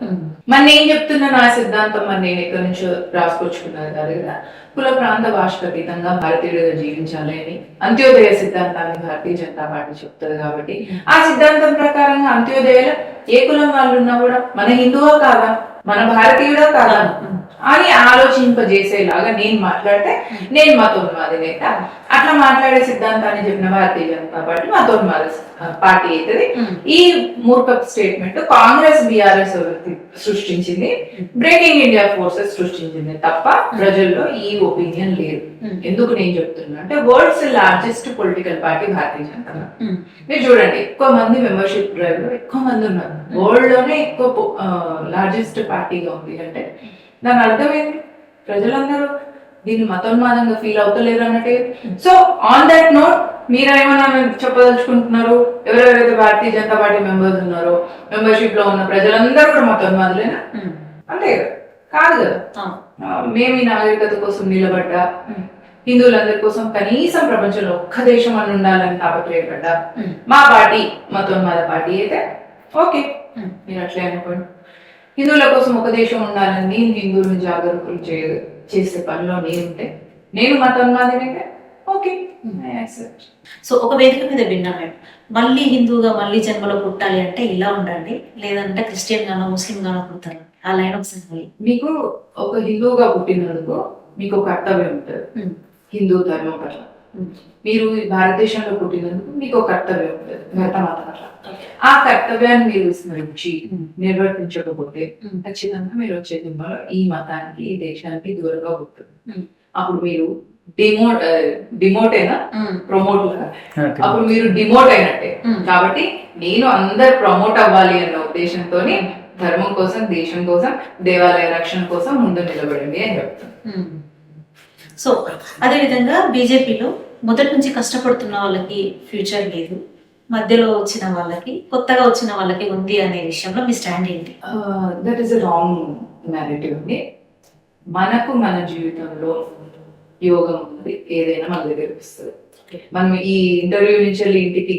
[SPEAKER 2] మరి నేను చెప్తున్నా నా సిద్ధాంతం, మరి నేను ఎక్కడి నుంచో రాసుకొచ్చుకున్నది కాదు కదా. కుల ప్రాంత భాషకు అతీతంగా భారతీయుడిగా జీవించాలి అని అంత్యోదయ సిద్ధాంతాన్ని భారతీయ జనతా పార్టీ చెప్తుంది. కాబట్టి ఆ సిద్ధాంతం ప్రకారంగా అంత్యోదయలో ఏ కులం వాళ్ళు ఉన్నా కూడా మన హిందువా కాదా, మన భారతీయుడా కాదా అని ఆలోచింపజేసేలాగా నేను మాట్లాడితే నేను మతోన్మాది అయితే. అట్లా మాట్లాడే సిద్ధాంతాన్ని చెప్పిన భారతీయ జనతా పార్టీ మతోన్మాది పార్టీ అవుతుంది. ఈ మూర్ఖపు స్టేట్మెంట్ కాంగ్రెస్ బీఆర్ఎస్ సృష్టించింది, బ్రేకింగ్ ఇండియా ఫోర్సెస్ సృష్టించింది తప్ప ప్రజల్లో ఈ ఒపీనియన్ లేదు. ఎందుకు నేను చెప్తున్నా అంటే వరల్డ్స్ లార్జెస్ట్ పొలిటికల్ పార్టీ భారతీయ జనతా పార్టీ. మీరు చూడండి, ఎక్కువ మంది మెంబర్షిప్ డ్రైవ్ లో ఎక్కువ మంది ఉన్నారు, వరల్డ్ లోనే ఎక్కువ లార్జెస్ట్ పార్టీగా ఉంది అంటే దాని అర్థం ఏంటి? ప్రజలందరూ దీన్ని మతోన్మాదంగా ఫీల్ అవుతలేరు అన్నట్టే. సో ఆన్ దట్ నోట్ మీరు ఏమన్నా చెప్పదలుచుకుంటున్నారు? ఎవరెవరైతే భారతీయ జనతా పార్టీ మెంబర్స్ ఉన్నారో, మెంబర్షిప్ లో ఉన్న ప్రజలందరూ కూడా మతోన్మాదులేనా? అంతే కాదు కదా. మేము ఈ నాగరికత కోసం నిలబడ్డా, హిందువులందరి కోసం కనీసం ప్రపంచంలో ఒక్క దేశం అని ఉండాలని తాపత్రయపడ్డా మా పార్టీ మతోన్మాద పార్టీ అయితే ఓకే, మీరు అట్లే అనుకోండి. హిందువుల కోసం ఒక దేశం ఉండాలని నేను హిందువులను జాగరూకులు చేసే పనిలో నేనుంటే, నేను మతోన్మాదినైతే ఓకే ఐ యాక్సెప్ట్.
[SPEAKER 1] సో ఒక వేదిక మీద విన్నా మేము, మళ్ళీ హిందూగా మళ్ళీ జన్మలో పుట్టాలి అంటే ఇలా ఉండండి, లేదంటే క్రిస్టియన్ గానో ముస్లిం గానో పుట్టాలి, ఆ లైన్ ఒకసారి.
[SPEAKER 2] మీకు ఒక హిందువుగా పుట్టినందుకు మీకు ఒక కర్తవ్యం ఉంటుంది హిందూ ధర్మం పట్ల. మీరు ఈ భారతదేశంలో పుట్టినందుకు మీకు ఒక కర్తవ్యం ఉంటుంది భరతమాత పట్ల. ఆ కర్తవ్యాన్ని మీరు స్మరించి నిర్వర్తించకపోతే ఖచ్చితంగా మీరు వచ్చే జన్మలో ఈ మతానికి ఈ దేశానికి దూరంగా ఉంటుంది. అప్పుడు మీరు డిమోట్ అయినా ప్రమోట్ అప్పుడు మీరు డిమోట్ అయినట్టే. కాబట్టి నేను అందరు ప్రమోట్ అవ్వాలి అన్న ఉద్దేశంతో ధర్మం కోసం, దేశం కోసం, దేవాలయ రక్షణ కోసం ముందు నిలబడండి అని చెప్తాను.
[SPEAKER 1] సో అదేవిధంగా బీజేపీలో మొదటి నుంచి కష్టపడుతున్న వాళ్ళకి ఫ్యూచర్ లేదు, మధ్యలో వచ్చిన వాళ్ళకి, కొత్తగా వచ్చిన వాళ్ళకి ఉంది అనే విషయంలో మీ స్టాండ్ ఏంటి?
[SPEAKER 2] That is a wrong narrative అండి. మనకు మన జీవితంలో యోగం ఉంది, ఏదైనా మన దగ్గర వస్తుంది. మనం ఈ ఇంటర్వ్యూ నుంచి వెళ్ళి ఇంటికి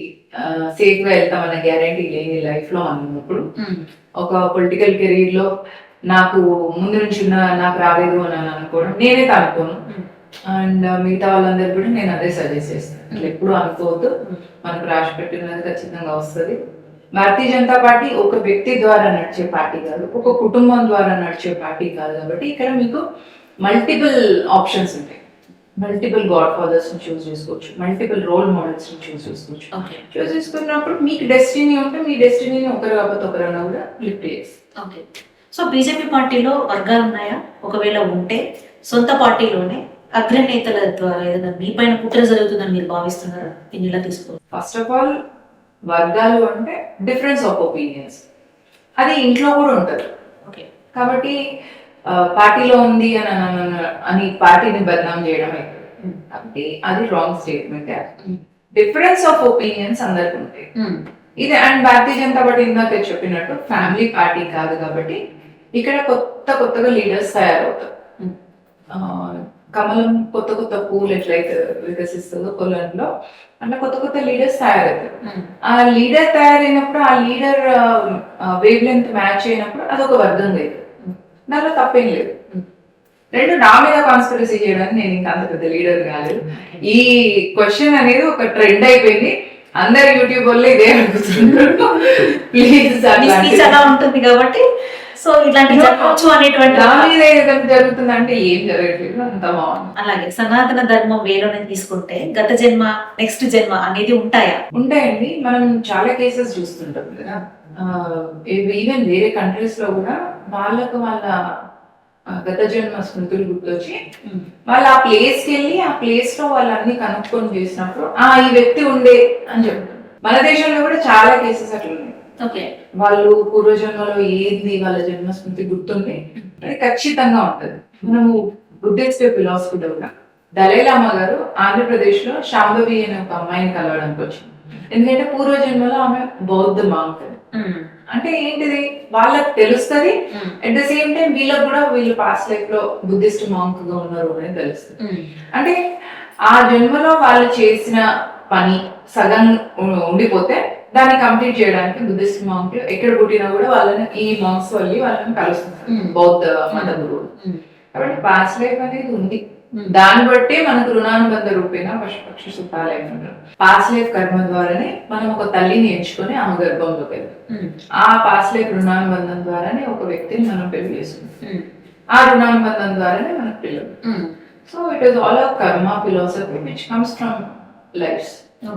[SPEAKER 2] సేఫ్ గా వెళ్తామన్న గ్యారంటీ లేని లైఫ్ లో అన్నప్పుడు ఒక పొలిటికల్ కెరీర్ లో నాకు ముందు నుంచి నాకు రాలేదు అని అనుకోవడం నేనైతే అనుకోను. అండ్ మిగతా వాళ్ళందరూ కూడా నేను అదే సజెస్ట్ చేస్తాను, ఎప్పుడు అనుకోవద్దు, మనకు రాసి పెట్టినది ఖచ్చితంగా వస్తుంది. భారతీయ జనతా పార్టీ ఒక వ్యక్తి ద్వారా నడిచే పార్టీ కాదు, ఒక కుటుంబం ద్వారా నడిచే పార్టీ కాదు. కాబట్టి ఇక్కడ మీకు మల్టిపుల్ ఆప్షన్స్ ఉంటాయి. మల్టిపుల్ గాడ్ ఫాదర్స్ ని చూస్ చేసుకోవచ్చు, మల్టిపుల్ రోల్ మోడల్స్ ని చూస్ చేసుకోవచ్చు. చూస్ చేసుకున్నప్పుడు మీకు డెస్టినీ ఉంటే మీ డెస్టినీని ఒకరు కాకపోతే ఒకరన్నా కూడా లిఫ్ట్ చేస్తారు.
[SPEAKER 1] ఓకే. సో బీజేపీ పార్టీలో వర్గాలు ఉన్నాయా? ఒకవేళ ఉంటే సొంత పార్టీలోనే అగ్రనేతల ద్వారా ఏదైనా మీ పైన కుట్ర జరుగుతుందని మీరు భావిస్తున్నారా? దీన్ని ఇలా తీసుకోవాలి.
[SPEAKER 2] ఫస్ట్ ఆఫ్ ఆల్ వర్గాలు అంటే డిఫరెన్స్ ఆఫ్ ఒపీనియన్స్, అది ఇంట్లో కూడా ఉంటుంది.
[SPEAKER 1] ఓకే.
[SPEAKER 2] కాబట్టి పార్టీలో ఉంది అని పార్టీని బదనాం చేయడం అయితే కాబట్టి అది wrong statement. Difference of opinions అందరికి ఉంటాయి. ఇది అండ్ భారతీయ జనతా పార్టీ ఇందాక చెప్పినట్టు ఫ్యామిలీ పార్టీ కాదు కాబట్టి ఇక్కడ కొత్తగా లీడర్స్ తయారవుతారు. కమలం కొత్త పూలు ఎట్లయితే వికసిస్తుందో పొలంలో అట్లా కొత్త లీడర్స్ తయారవుతారు. ఆ లీడర్ తయారైనప్పుడు ఆ లీడర్ వేవ్ లెంత్ మ్యాచ్ అయినప్పుడు అదొక వర్గం లేదు, దాంట్లో తప్పేం లేదు. రెండు నా మీద కాన్స్పిరసీ చేయడానికి నేను ఇంకా అంత పెద్ద లీడర్ కాదు. ఈ క్వశ్చన్ అనేది ఒక ట్రెండ్ అయిపోయింది, అందరు యూట్యూబ్ వల్ల ఇదే అడుగుతున్నారు. ప్లీజ్
[SPEAKER 1] అలా ఉంటుంది కాబట్టి సో ఇట్లాంటి జరగవచ్చు అనేటువంటి
[SPEAKER 2] నా మీద ఏదైనా జరుగుతుందంటే ఏం జరగట్లేదు, అంత బాగుంది.
[SPEAKER 1] అలాగే సనాతన ధర్మం వేలోనే తీసుకుంటే గత జన్మ నెక్స్ట్ జన్మ అనేది ఉంటాయా?
[SPEAKER 2] ఉంటాయండి. మనం చాలా కేసెస్ చూస్తుంటాం కదా, ఈవెన్ వేరే కంట్రీస్ లో కూడా వాళ్ళకు వాళ్ళ గత జన్మ స్మృతులు గుర్తొచ్చి వాళ్ళు ఆ ప్లేస్ కి వెళ్ళి ఆ ప్లేస్ లో వాళ్ళన్ని కనుక్కొని చేసినప్పుడు ఈ వ్యక్తి ఉండే అని చెప్తారు. మన దేశంలో కూడా చాలా కేసెస్ అట్లా ఉన్నాయి.
[SPEAKER 1] ఓకే.
[SPEAKER 2] వాళ్ళు పూర్వజన్మలో ఏది వాళ్ళ జన్మ స్మృతి గుర్తుంది అది ఖచ్చితంగా ఉంటది. మనము బుద్ధిస్ట్ ఫిలాసఫీ కూడా దలైలామా గారు ఆంధ్రప్రదేశ్ లో శాంభవి అనే ఒక అమ్మాయిని కలవడానికి వచ్చింది. ఎందుకంటే పూర్వజన్మలో ఆమె బౌద్ధ మాంక్. అంటే ఏంటిది వాళ్ళకి తెలుస్తుంది, అట్ ద సేమ్ టైం వీళ్ళకి కూడా వీళ్ళు పాస్ట్ లైఫ్ లో బుద్ధిస్ట్ మాంక్ గా ఉన్నారు అనేది తెలుస్తుంది. అంటే ఆ జన్మలో వాళ్ళు చేసిన పని సగం ఉండిపోతే దాన్ని కంప్లీట్ చేయడానికి బుద్ధిస్ట్ మాంక్ ఎక్కడ పుట్టినా కూడా వాళ్ళని ఈ మాంక్స్ వెళ్ళి వాళ్ళని కలుస్తున్నారు బౌద్ధ మత గురువులు. కాబట్టి పాస్ట్ లైఫ్ అనేది ఉంది, దాన్ని బట్టి మనకు రుణానుబంధ రూపేణ పశుపక్షి సుఖాలైన పాస్ట్ లైఫ్ కర్మ ద్వారానే మనం ఒక తల్లిని ఎంచుకొని ఆమె గర్భంలోకి వెళ్తాం. ఆ పాస్ట్ లైఫ్ రుణానుబంధం ద్వారానే ఒక వ్యక్తిని మనం పెళ్లి చేసుకుంటాం, ఆ రుణానుబంధం ద్వారానే మనకు పిల్లలు. So it is all of karma philosophy which comes from lives,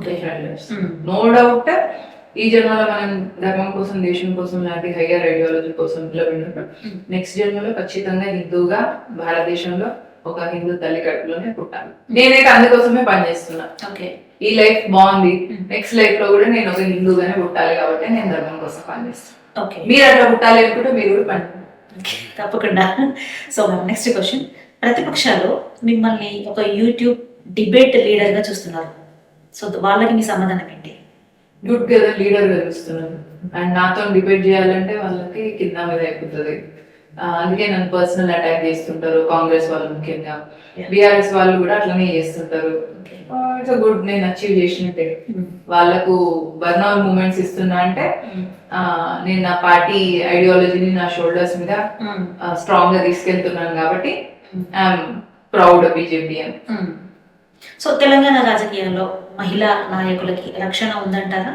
[SPEAKER 2] different lives. No doubt ఈ జన్మలో మనం ధర్మం కోసం, దేశం కోసం, లాంటి హయ్యర్ ఐడియాలజీ కోసం ఇలా విన్నప్పుడు నెక్స్ట్ జన్మలో ఖచ్చితంగా హిందూగా భారతదేశంలో ఒక హిందూ తల్లి కడుపులోనే పుట్టాలి. నేనైతే అందుకోసమే పనిచేస్తున్నా. ఈ లైఫ్ బాగుంది, నెక్స్ట్ లైఫ్ లో కూడా నేను ఒక హిందూగానే పుట్టాలి కాబట్టి నేను ధర్మం కోసం పనిచేస్తాను. మీరు అట్లా పుట్టాలి అనుకుంటే మీరు కూడా పని
[SPEAKER 1] తప్పకుండా. సో నెక్స్ట్ క్వశ్చన్, ప్రతిపక్షాలు మిమ్మల్ని ఒక యూట్యూబ్ డిబేట్ లీడర్ గా చూస్తున్నారు, సో వాళ్ళకి మీ సమాధానం ఏంటి?
[SPEAKER 2] గుడ్ కదా, లీడర్ గా చూస్తున్నాను. అండ్ నాతో డిబేట్ చేయాలంటే వాళ్ళకి కింద మీద అయిపోతుంది. అందుకే నన్ను పర్సనల్ అటాక్ చేస్తుంటారు కాంగ్రెస్ వాళ్ళు, ముఖ్యంగా బీఆర్ఎస్ వాళ్ళు కూడా అట్లనే చేస్తుంటారు. ఇట్స్ గుడ్, నేను అచీవ్ చేసినట్టే. వాళ్ళకు బర్నౌట్ మూమెంట్స్ ఇస్తున్నా అంటే నేను నా పార్టీ ఐడియాలజీని నా షోల్డర్స్ మీద స్ట్రాంగ్ గా తీసుకెళ్తున్నాను కాబట్టి ఐఎమ్ ప్రౌడ్ బీజేపీ అని.
[SPEAKER 1] సో తెలంగాణ రాజకీయాల్లో మహిళా నాయకులకి రక్షణ ఉందంటారా?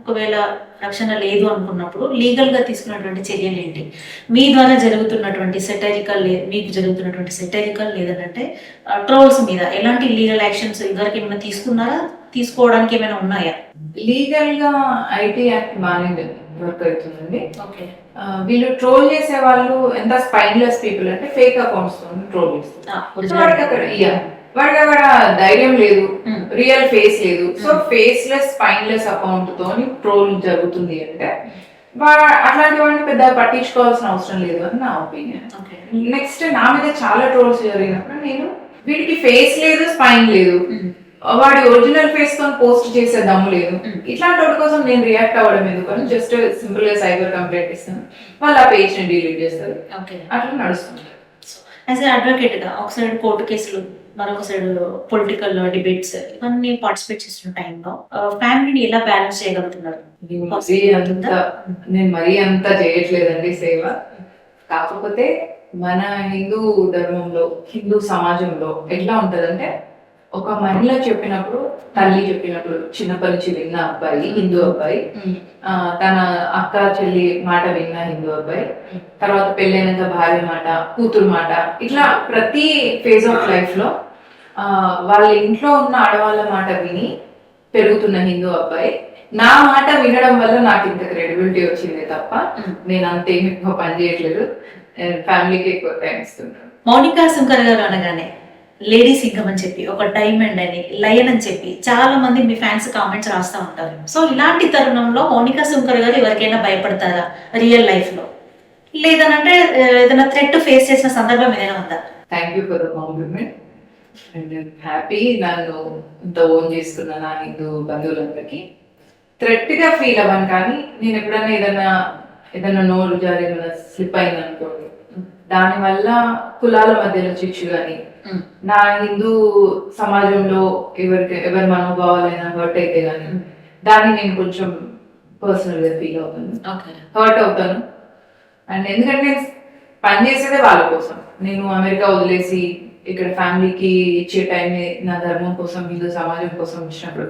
[SPEAKER 1] ఒకవేళ రక్షణ లేదు అనుకున్నప్పుడు లీగల్గా తీసుకున్నటువంటి చర్యలు ఏంటి? మీ ద్వారా జరుగుతున్నటువంటి సెటరికల్, మీకు జరుగుతున్నటువంటి సెటరికల్ లేదంటే ట్రోల్స్ మీద ఎలాంటి లీగల్ యాక్షన్స్ ఇదివరకు ఏమైనా తీసుకున్నారా? తీసుకోవడానికి ఏమైనా ఉన్నాయా?
[SPEAKER 2] లీగల్ గా ఐటీ యాక్ట్ బాగానే వర్క్ అవుతుందండి.
[SPEAKER 1] ఓకే.
[SPEAKER 2] వీళ్ళు ట్రోల్ చేసే వాళ్ళు ఎంత స్పైన్లెస్ పీపుల్ అంటే ఫేక్ అకౌంట్స్ ట్రోల్ చేస్తారు. వాడికి అక్కడ ధైర్యం లేదు, రియల్ ఫేస్ లేదు. సో ఫేస్లెస్ స్పైన్లెస్ అకౌంట్ తోని ట్రోల్ జరుగుతుంది అంటే అట్లాంటి వాడిని పెద్ద పట్టించుకోవాల్సిన అవసరం లేదు అని నా ఒపీనియన్. నెక్స్ట్ నా మీద చాలా ట్రోల్స్ జరిగినప్పుడు నేను వీడికి ఫేస్ లేదు, స్పైన్ లేదు, వాడి ఒరిజినల్ ఫేస్ తో పోస్ట్ చేసే దమ్ము లేదు, ఇట్లాంటి వాడి కోసం నేను రియాక్ట్ అవ్వడం ఎందుకని జస్ట్ సింపుల్ గా సైబర్ కంప్లైంట్ ఇస్తాను, వాళ్ళు ఆ పేజ్ ని డిలీట్ చేస్తారు. అట్లా నడుస్తుంది.
[SPEAKER 1] యాజ్ ఏ అడ్వకేట్ గా ఒక సైడ్ కోర్టు కేసులు, మరొక సైడ్ పొలిటికల్ డిబేట్స్ ఇవన్నీ పార్టిసిపేట్ చేస్తున్న టైంలో ఫ్యామిలీని ఎలా బ్యాలెన్స్ చేయగలుగుతున్నారు?
[SPEAKER 2] నేను మరీ అంత చేయట్లేదండి సేవ. కాకపోతే మన హిందూ ధర్మంలో, హిందూ సమాజంలో ఎట్లా ఉంటదంటే, ఒక మహిళ చెప్పినప్పుడు, తల్లి చెప్పినప్పుడు చిన్నప్పటి నుంచి విన్న అబ్బాయి, హిందూ అబ్బాయి, తన అక్క చెల్లి మాట విన్న హిందూ అబ్బాయి, తర్వాత పెళ్ళైనాక భార్య మాట, కూతురు మాట, ఇట్లా ప్రతి ఫేజ్ ఆఫ్ లైఫ్ లో వాళ్ళ ఇంట్లో ఉన్న ఆడవాళ్ళ మాట విని పెరుగుతున్న హిందూ అబ్బాయి నా మాట వినడం వల్ల నాకు ఇంత క్రెడిబిలిటీ వచ్చింది తప్ప నేను అంతేమి ఎక్కువ పని చేయట్లేదు. ఫ్యామిలీకి ఎక్కువ టైం ఇస్తున్నాను.
[SPEAKER 1] మౌనికా శంకర్ గారు అనగానే లేడీ సింగం అని చెప్పి, ఒక డైమండ్ అని, లయన్ అని చెప్పి చాలా మంది మీ ఫ్యాన్స్ కామెంట్స్ రాస్తూ ఉంటారు. సో ఇలాంటి తరుణంలో మౌనికా శంకర్ గారు ఎవరికైనా భయపడతారా రియల్ లైఫ్ లో? లేదనంటే ఏదైనా థ్రెట్ ఫేస్ చేసిన సందర్భం ఏదైనా ఉందా?
[SPEAKER 2] Thank you for the complement. And happy నన్ను ఇంత ఓన్ చేసుకున్న నా హిందూ బంధువులందరికీ. థ్రెట్ గా ఫీల్ అవ్వను, కానీ నేను ఎప్పుడైనా ఏదైనా నోరు జారి స్లిప్ అయింది అనుకోండి, దానివల్ల కులాల మధ్యలో చిచ్చు కానీ, నా హిందూ సమాజంలో ఎవరి మనోభావాలైనా హర్ట్ అయితే కానీ దాన్ని నేను కొంచెం పర్సనల్ గా ఫీల్ అవుతాను, హర్ట్ అవుతాను. అండ్ ఎందుకంటే నేను పనిచేసేదే వాళ్ళ కోసం. నేను అమెరికా వదిలేసి ఇక్కడ ఫ్యామిలీకి ఇచ్చే టైం నా ధర్మం కోసం, హిందూ సమాజం కోసం ఇచ్చినప్పుడు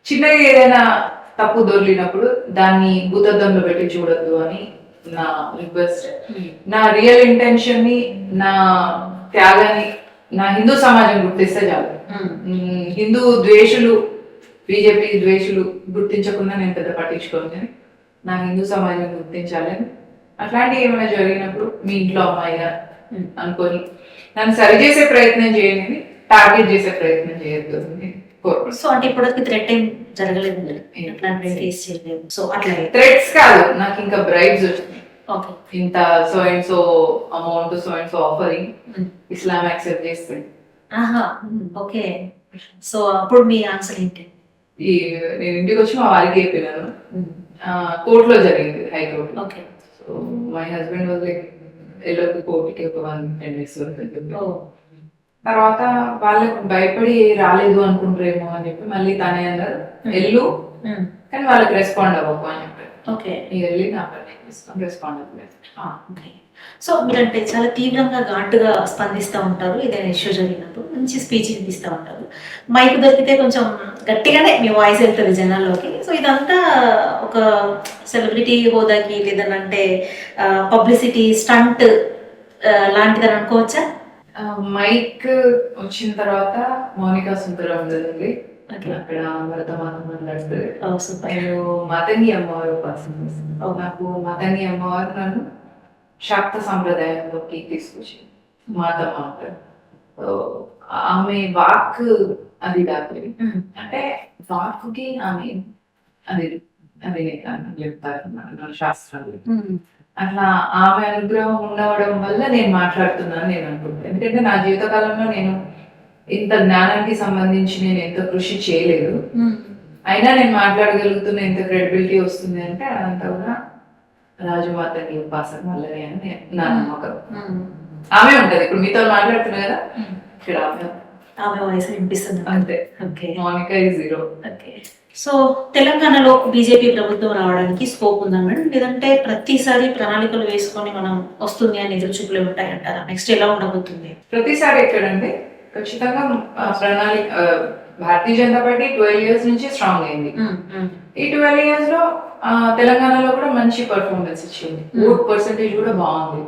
[SPEAKER 2] చిన్నగా ఏదైనా తప్పు దొరికినప్పుడు దాన్ని భూతద్దంలో పెట్టి చూడొద్దు అని నా రిక్వెస్ట్. నా రియల్ ఇంటెన్షన్ ని, నా త్యాగాన్ని నా హిందూ సమాజం గుర్తిస్తే చాలు. హిందూ ద్వేషులు, బీజేపీ ద్వేషులు గుర్తించకుండా నేను పెద్ద పట్టించుకోను. నా హిందూ సమాజం గుర్తించాలని, అట్లాంటివి ఏమైనా జరిగినప్పుడు మీ ఇంట్లో అమ్మాయిగా అనుకొని నన్ను సరి చేసే ప్రయత్నం చేయండి, టార్గెట్ చేసే ప్రయత్నం చేయొద్దు.
[SPEAKER 1] సో అంటే ఇప్పటికి థ్రెట్ ఏం జరగలేదు, సో అట్లా
[SPEAKER 2] థ్రెట్స్ కాదు, నాకు ఇంకా బ్రైబ్స్ వచ్చినాయి. ఇంత so and so amount, so and so offering, Islam accept చేస్తుంది.
[SPEAKER 1] ఓకే. సో అప్పుడు మీ ఆన్సర్ ఏంటి?
[SPEAKER 2] నేను ఇంటికి వచ్చి మా వారికి చెప్పినాను, కోర్టులో జరిగింది, high court.
[SPEAKER 1] Okay.
[SPEAKER 2] So my husband was like ఎల్లరికి కోర్టుకి ఒక 1-10 days వరకు. తర్వాత వాళ్ళకి భయపడి రాలేదు అనుకుంటారేమో అని చెప్పి మళ్ళీ తనే అన్నారు వెళ్ళు, కానీ వాళ్ళకి రెస్పాండ్ అవ్వకు అని చెప్పారు.
[SPEAKER 1] ఓకే.
[SPEAKER 2] వెళ్ళి నా పని రెస్పాండ్ అవ్వలేదు.
[SPEAKER 1] సో మీరంటే చాలా తీవ్రంగా ఘాటుగా స్పందిస్తూ ఉంటారు, ఏదైనా ఇష్యూ జరిగినప్పుడు మంచి స్పీచ్ ఇస్తూ ఉంటారు. మైక్ దొరికితే కొంచెం గట్టిగానే మీ వాయిస్ వెళ్తుంది జనాల్లోకి. సో ఇదంతా ఒక సెలబ్రిటీ హోదాకి లేదనంటే పబ్లిసిటీ స్టంట్ లాంటిదని అనుకోవచ్చా?
[SPEAKER 2] మైక్ వచ్చిన తర్వాత మౌనికా సుందరం ఉండదండి, అక్కడ వర్తమానం మాట్లాడుతుంది. నేను మతంగి అమ్మవారు ఉపాసన. నాకు మతంగి అమ్మవారు నన్ను శాక్త సంప్రదాయంలోకి తీసుకొచ్చింది. మాతమ్మ అంటారు. ఆమె వాక్ అది కాదు, అంటే వాక్కి ఆమె అది అది చెప్తారు శాస్త్రాలు. అట్లా ఆమె అనుగ్రహం ఉండవడం వల్ల నేను మాట్లాడుతున్నాను నేను అనుకుంటాను. ఎందుకంటే నా జీవితకాలంలో నేను ఇంత జ్ఞానానికి సంబంధించి నేను ఎంత కృషి చేయలేదు, అయినా నేను మాట్లాడగలుగుతున్న ఎంత క్రెడిబిలిటీ వస్తుంది అంటే అదంతా కూడా రాజమాతని ఉపాసన వల్లనే అని నా నమ్మకం. ఆమె ఉంటది, ఇప్పుడు మీతో మాట్లాడుతున్నా కదా, ఇక్కడ
[SPEAKER 1] ఆమె వాయిస్ వినిపిస్తుంది
[SPEAKER 2] అంతే.
[SPEAKER 1] Okay.
[SPEAKER 2] Mounika is zero.
[SPEAKER 1] Okay. So తెలంగాణలో బీజేపీ ప్రభుత్వం రావడానికి స్కోప్ ఉందా మేడం? లేదంటే ప్రతిసారి ప్రణాళికలు వేసుకొని మనం వస్తుంది అని ఎదురు చూపులే ఉంటాయంటారా? నెక్స్ట్ ఎలా ఉండబోతుంది?
[SPEAKER 2] ప్రతిసారి ఎక్కడండి, ఖచ్చితంగా ప్రణాళిక భారతీయ జనతా పార్టీ 12 years నుంచి స్ట్రాంగ్ అయింది. ఈ 12 years లో తెలంగాణలో కూడా మంచి పర్ఫార్మెన్స్ ఇచ్చింది. ఓట్ పర్సెంటేజ్ కూడా బాగుంది.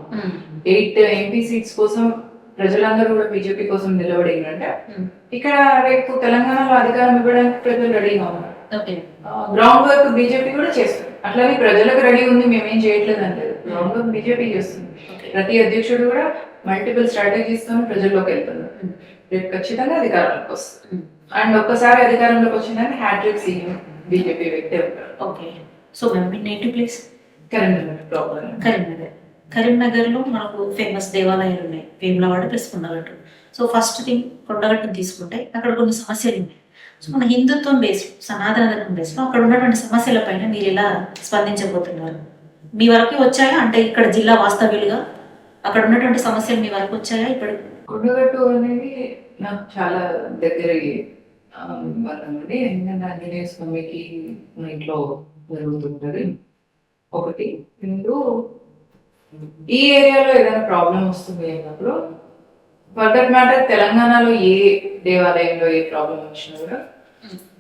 [SPEAKER 2] 8 MP సీట్స్ కోసం ప్రజలందరూ కూడా బీజేపీ కోసం నిలబడిందంటే ఇక్కడ రేపు తెలంగాణలో అధికారం ఇవ్వడానికి ప్రజలు రెడీగా ఉన్నారు. గ్రౌండ్ వర్క్ బీజేపీ కూడా చేస్తుంది. అట్లానే ప్రజలకు రెడీ ఉంది, మేమేం చేయట్లేదు అంటే గ్రౌండ్ వర్క్ బీజేపీ చేస్తుంది. ప్రతి అధ్యక్షుడు కూడా మల్టిపుల్ స్ట్రాటజీస్ తో ప్రజల్లోకి వెళ్తున్నారు. రేపు ఖచ్చితంగా అధికారంలోకి వస్తుంది. అండ్ ఒక్కసారి అధికారంలోకి వచ్చిందంటే హ్యాట్రిక్ సీఎం బీజేపీ వ్యక్తి ఉంటారు.
[SPEAKER 1] ఓకే. సో మీ నేటివ్ ప్లేస్
[SPEAKER 2] కరీంనగర్ ప్రాబ్లం.
[SPEAKER 1] కరీంనగర్లో మనకు ఫేమస్ దేవాలయాలు ఉన్నాయి, Vemulawada plus Kondagattu. So first thing కొండగట్టును తీసుకుంటే అక్కడ కొన్ని సమస్యలు ఉన్నాయి. సో మన హిందుత్వం బేస్, సనాతన ధర్మం బేస్లో అక్కడ ఉన్నటువంటి సమస్యల పైన మీరు ఎలా స్పందించబోతున్నారు? మీ వరకు వచ్చాయా? అంటే ఇక్కడ జిల్లా వాస్తవ్యులుగా అక్కడ ఉన్నటువంటి సమస్యలు మీ వరకు వచ్చాయా? ఇప్పుడు
[SPEAKER 2] కొండగట్టు అనేది నాకు చాలా దగ్గర వాళ్ళండి. ఎందుకంటే ఆంజనేయ స్వామికి మా ఇంట్లో జరుగుతుంటది. ఒకటి రెండు, ఈ ఏరియాలో ఏదైనా ప్రాబ్లం వస్తుంది అన్నప్పుడు ఫర్ దట్ మ్యాటర్ తెలంగాణలో ఏ దేవాలయంలో ఏ ప్రాబ్లం వచ్చినా కూడా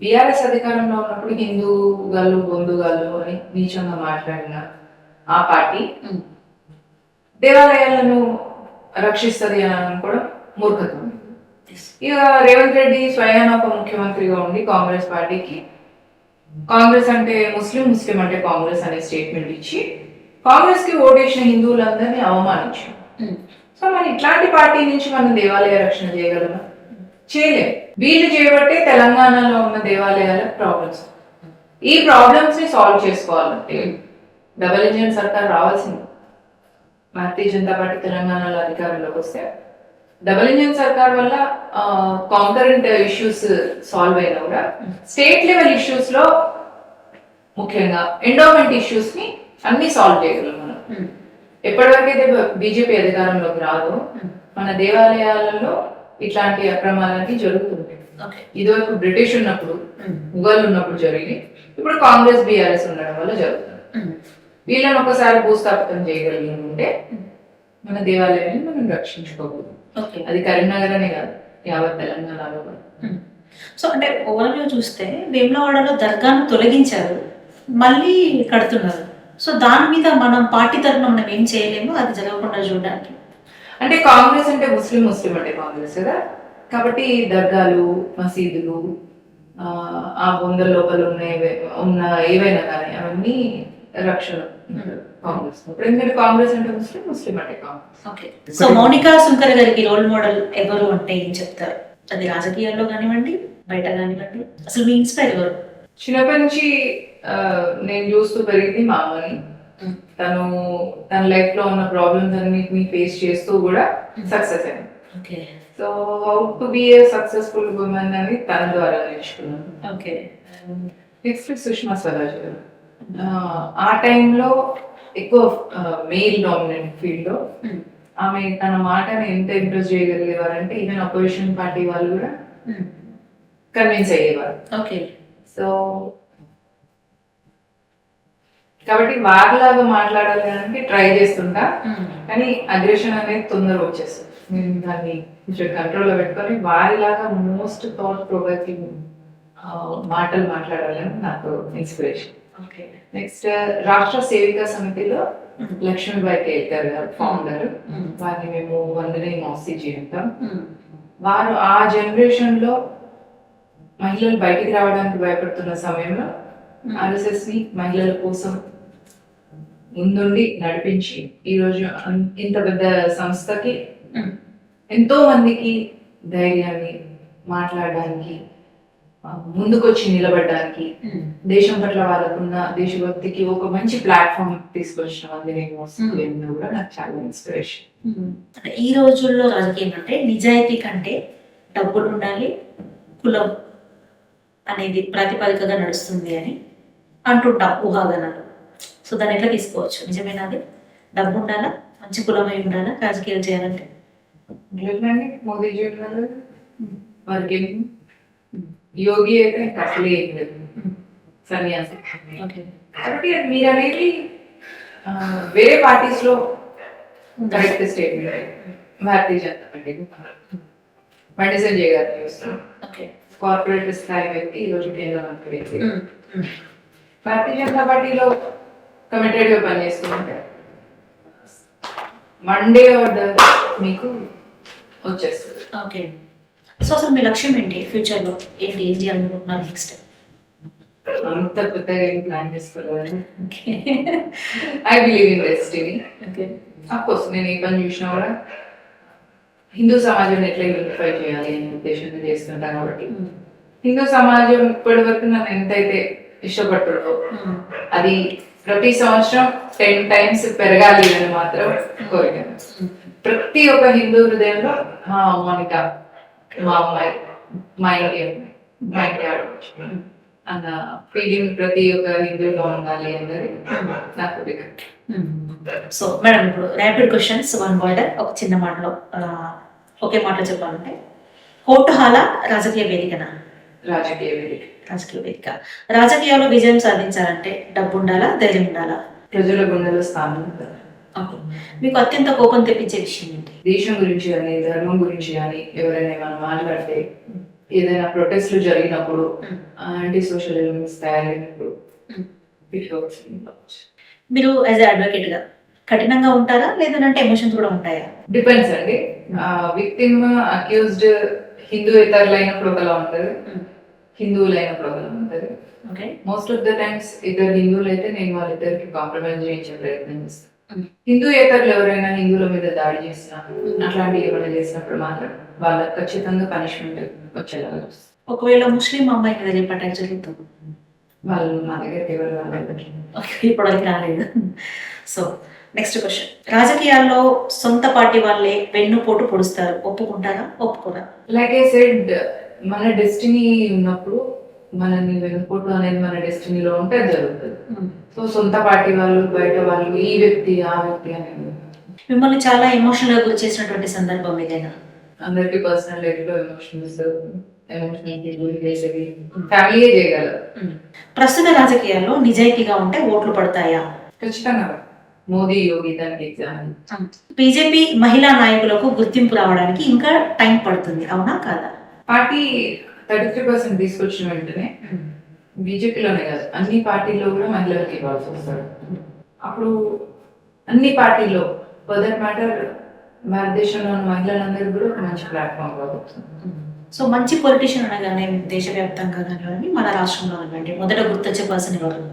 [SPEAKER 2] బీఆర్ఎస్ అధికారంలో ఉన్నప్పుడు హిందూగాళ్ళు బొందుగాళ్ళు అని నీచంగా మాట్లాడిన ఆ పార్టీ దేవాలయాలను రక్షిస్తుంది అని అనుకోవడం మూర్ఖత్వం. ఇక రేవంత్ రెడ్డి స్వయాన ఒక ముఖ్యమంత్రిగా ఉండి కాంగ్రెస్ పార్టీకి కాంగ్రెస్ అంటే ముస్లిం, ముస్లిం అంటే కాంగ్రెస్ అనే స్టేట్మెంట్ ఇచ్చి కాంగ్రెస్ కి ఓటేసిన హిందువులందరినీ అవమానించారు. సో మరి ఇట్లాంటి పార్టీ నుంచి మనం దేవాలయ రక్షణ చేయగలమా? చేయలేము. వీళ్ళు చేయబట్టే తెలంగాణలో ఉన్న దేవాలయాల ప్రాబ్లమ్స్. ఈ ప్రాబ్లమ్స్ ని సాల్వ్ చేసుకోవాలంటే డబుల్ ఇంజిన్ సర్కార్ రావాల్సింది. భారతీయ జనతా పార్టీ తెలంగాణలో అధికారంలోకి వస్తే డబుల్ ఇంజిన్ సర్కార్ వల్ల కాంకరెంట్ ఇష్యూస్ సాల్వ్ అయినా కూడా స్టేట్ లెవెల్ ఇష్యూస్ లో ముఖ్యంగా ఎండోమెంట్ ఇష్యూస్ ని అన్ని సాల్వ్ చేయగలం మనం. ఎప్పటివరకైతే బీజేపీ అధికారంలోకి రాదు మన దేవాలయాలలో ఇట్లాంటి అక్రమాలన్నీ జరుగుతుంటాయి. ఇదివరకు బ్రిటిష్ ఉన్నప్పుడు, ముఘల్ ఉన్నప్పుడు జరిగి, ఇప్పుడు కాంగ్రెస్ బీఆర్ఎస్ ఉండడం వల్ల జరుగుతుంది. వీళ్ళని ఒకసారి భూస్థాపితం చేయగలిగిందంటే మన దేవాలయాన్ని మనం రక్షించుకోకూడదు. అది కరీంనగర్ అనే కాదు, యావత్ తెలంగాణలో.
[SPEAKER 1] సో అంటే ఓవరాల్ గా చూస్తే వేములవాడలో దర్గాను తొలగించారు, మళ్ళీ కడుతున్నారు. సో దాని మీద మనం పార్టీ తరఫున మనం ఏం చేయలేము, అది జరగకుండా చూడడానికి.
[SPEAKER 2] అంటే కాంగ్రెస్ అంటే ముస్లిం, ముస్లిం అంటే కాంగ్రెస్ కదా. కాబట్టి దర్గాలు, మసీదులు, ఆ బొందల లోపల ఉన్న ఏవైనా కానీ అవన్నీ రక్షణ కాంగ్రెస్. ఎందుకంటే కాంగ్రెస్ అంటే ముస్లిం, ముస్లిం అంటే కాంగ్రెస్.
[SPEAKER 1] ఓకే. సో మౌనికా సుంకర్ గారికి రోల్ మోడల్ ఎవరు అంటే ఏం చెప్తారు? అది రాజకీయాల్లో కానివ్వండి, బయట కానివ్వండి, అసలు మీ ఇన్స్పైర్ ఎవరు?
[SPEAKER 2] చిన్నప్పటి నుంచి నేను చూస్తూ పెరిగింది మా అమ్మని. తను తన లైఫ్ లో ఉన్న ప్రాబ్లమ్స్ అన్నిటిని ఫేస్ చేస్తూ కూడా సక్సెస్ అయింది. So how to be a successful women అని తన ద్వారా నేర్చుకున్నాను.
[SPEAKER 1] ఓకే.
[SPEAKER 2] నెక్స్ట్ సుష్మా స్వరాజ్ గారు. ఆ టైంలో ఎక్కువ మెయిల్ డామినెంట్ ఫీల్డ్ లో ఆమె తన మాటని ఎంత ఇంప్రెస్ చేయగలిగేవారంటే ఈవెన్ అపోజిషన్ పార్టీ వాళ్ళు కూడా కన్విన్స్ అయ్యేవారు.
[SPEAKER 1] ఓకే.
[SPEAKER 2] సో కాబట్టి వారిలాగా మాట్లాడాలి అంటే ట్రై చేస్తుంటా, కానీ అగ్రెషన్ అనేది తొందరగా వచ్చేస్తుంది. నేను దాన్ని కొంచెం కంట్రోల్లో పెట్టుకొని వారిలాగా మోస్ట్ థాట్ ప్రొవోకింగ్ మాటలు మాట్లాడాలని నాకు ఇన్స్పిరేషన్. నెక్స్ట్ రాష్ట్ర సేవికా సమితిలో లక్ష్మీబాయి కేల్కర్ గారు ఫౌండర్. వారిని మేము వందనే మోసీ అంటాం. వారు ఆ జనరేషన్ లో మహిళలు బయటికి రావడానికి భయపడుతున్న సమయంలో ఆర్ఎస్ఎస్ ని మహిళల కోసం ముందుండి నడిపించి ఈరోజు ఇంత పెద్ద సంస్థకి ఎంతో మందికి ధైర్యాన్ని మాట్లాడడానికి, ముందుకొచ్చి నిలబడడానికి, దేశం పట్ల వాళ్ళకున్న దేశభక్తికి ఒక మంచి ప్లాట్ఫామ్ తీసుకొచ్చిన వందనే కూడా నాకు చాలా ఇన్స్పిరేషన్.
[SPEAKER 1] ఈ రోజుల్లో రాజకీయం అంటే నిజాయితీ కంటే డబ్బులు ఉండాలి, కులం అనేది ప్రాతిపదికగా నడుస్తుంది అని అంటుంటాం ఊహాగానాలు. సో దాన్ని ఎట్లా తీసుకోవచ్చు? నిజమేనా? అది డబ్బు ఉండాలా, మంచి కులమై ఉండాలా రాజకీయాలు చేయాలంటే?
[SPEAKER 2] మోదీజీ వారికి యోగి అయితే అసలే ఏం లేదు, సన్యాసి. కాబట్టి అది మీరు అనేది వేరే పార్టీస్ లో కరెక్ట్ స్టేట్మెంట్. భారతీయ జనతా పార్టీ బండి సంజయ్ గారిని చూస్తాను.
[SPEAKER 1] ఓకే.
[SPEAKER 2] కార్పొరేట్ స్థాయి వ్యక్తి, ఈరోజు కేంద్ర మంత్రి వ్యక్తి. భారతీయ జనతా పార్టీలో కమిటెడ్ గా పనిచేస్తుంటే మండే ఆర్డర్ మీకు వచ్చేస్తుంది.
[SPEAKER 1] ఓకే. సో అసలు మీ లక్ష్యం ఏంటి ఫ్యూచర్లో? ఏంటి ఏం చేయాలనుకుంటున్నారు నెక్స్ట్?
[SPEAKER 2] అంత కొత్తగా ఏం ప్లాన్ చేసుకోలేదు. I believe in destiny.
[SPEAKER 1] Okay.
[SPEAKER 2] Of course నేను ఏ పని చూసినా కూడా హిందూ సమాజం ఎట్లా యూనిఫై చేయాలి అనే ఉద్దేశంతో చేస్తుంటా కాబట్టి హిందూ సమాజం ఇప్పటి వరకు నన్ను ఎంతైతే ఇష్టపడుతుందో అది ప్రతి సంవత్సరం 10 times పెరగాలి అని మాత్రం కోరిక. ప్రతి ఒక్క హిందూ హృదయంలో మౌనిక మా అమ్మాయి, మా ఇంటి అమ్మాయి, మా ఇంటి ఆడవచ్చు అన్న ఫీలింగ్ ప్రతి ఒక్క హిందూలో ఉండాలి అన్నది నా కోరిక.
[SPEAKER 1] సో మేడం, ఇప్పుడు ర్యాపిడ్ క్వశ్చన్స్, 1 word, ఒక చిన్న మాటలో ఒకే మాటలో చెప్పాలంటే కోర్టు హాల రాజకీయ వేదికనా?
[SPEAKER 2] రాజకీయ వేదిక.
[SPEAKER 1] రాజకీయ వేదిక. రాజకీయాల్లో విజయం సాధించాలంటే డబ్బు ఉండాలా, ధైర్యం ఉండాలా?
[SPEAKER 2] ప్రజల గుండెలో స్థానం ఉంటుంది.
[SPEAKER 1] ఓకే. మీకు అత్యంత కోపం తెప్పించే విషయం ఏంటి?
[SPEAKER 2] దేశం గురించి కానీ ధర్మం గురించి కానీ ఎవరైనా మనం మాట్లాడితే, ఏదైనా ప్రొటెస్ట్లు జరిగినప్పుడు, యాంటీ సోషల్ ఎలిమెంట్స్ తయారైనప్పుడు
[SPEAKER 1] మీరు యాజ్ అడ్వకేట్ గా కఠినంగా ఉంటారా, లేదంటే ఎమోషన్స్ కూడా ఉంటాయా?
[SPEAKER 2] డిపెండ్స్ అండి. విక్టిమ్ అక్యూజ్డ్ హిందూయేతరులైనప్పుడు ఒకలా ఉంటుంది, హిందువులైనప్పుడు ఒకలా ఉంటుంది.
[SPEAKER 1] Okay.
[SPEAKER 2] Most of the times ఇద్దరు హిందువులు అయితే నేను వాళ్ళిద్దరికి కాంప్రమైజ్ చేయించే ప్రయత్నం చేస్తాను. హిందూయేతరులు ఎవరైనా హిందువుల మీద దాడి చేసినా, అట్లాంటివి ఏమైనా చేసినప్పుడు మాత్రం వాళ్ళకి ఖచ్చితంగా పనిష్మెంట్ వచ్చేలాగా వస్తుంది.
[SPEAKER 1] ఒకవేళ ముస్లిం అమ్మాయి మీద రేపు అటాక్ జరుగుతుంది,
[SPEAKER 2] వాళ్ళు మా దగ్గరికి ఎవరు రాలేదు.
[SPEAKER 1] ఇప్పటివరకు రాలేదు. సో నెక్స్ట్ క్వశ్చన్, రాజకీయాల్లో సొంత పార్టీ వాళ్ళే వెన్నుపోటు పొడుస్తారు, ఒప్పుకుంటారా, ఒప్పుకోరా?
[SPEAKER 2] లైక్ ఐ సెడ్, మన డెస్టినీ ఉన్నప్పుడు మనల్ని వెనుకోవడం అనేది మన డెస్టినీలో ఉంటే అది జరుగుతుంది. సో సొంత పార్టీ వాళ్ళు, బయట వాళ్ళు, ఈ వ్యక్తి ఆ వ్యక్తి అనేది
[SPEAKER 1] మిమ్మల్ని చాలా ఎమోషనల్ గా గురి చేసినటువంటి సందర్భం ఏదైనా?
[SPEAKER 2] అందరికి పర్సనల్ లైఫ్ లో ఎమోషనల్ గురి చేసేది ఫ్యామిలీయే చేయగలరు.
[SPEAKER 1] ప్రస్తుత రాజకీయాల్లో నిజాయితీగా ఉంటే ఓట్లు పడతాయా?
[SPEAKER 2] ఖచ్చితంగా. మోదీ, యోగి దానికి ఎగ్జామ్.
[SPEAKER 1] బీజేపీ మహిళా నాయకులకు గుర్తింపు రావడానికి ఇంకా టైం పడుతుంది, అవునా కాదా?
[SPEAKER 2] పార్టీ 33% తీసుకొచ్చిన వెంటనే బీజేపీలోనే కాదు అన్ని పార్టీల్లో కూడా మహిళలకి ఇవ్వాల్సి వస్తారు. అప్పుడు అన్ని పార్టీల్లో ఫర్ దట్ మ్యాటర్ భారతదేశంలో ఉన్న మహిళలందరికీ కూడా ఒక మంచి ప్లాట్ఫామ్ రాబోతుంది.
[SPEAKER 1] సో మంచి పొలిటీషియన్ అనగానే దేశవ్యాప్తంగా కానివ్వండి, మన రాష్ట్రంలో కానివ్వండి, మొదట గుర్తొచ్చే పర్సన్ ఎవరు?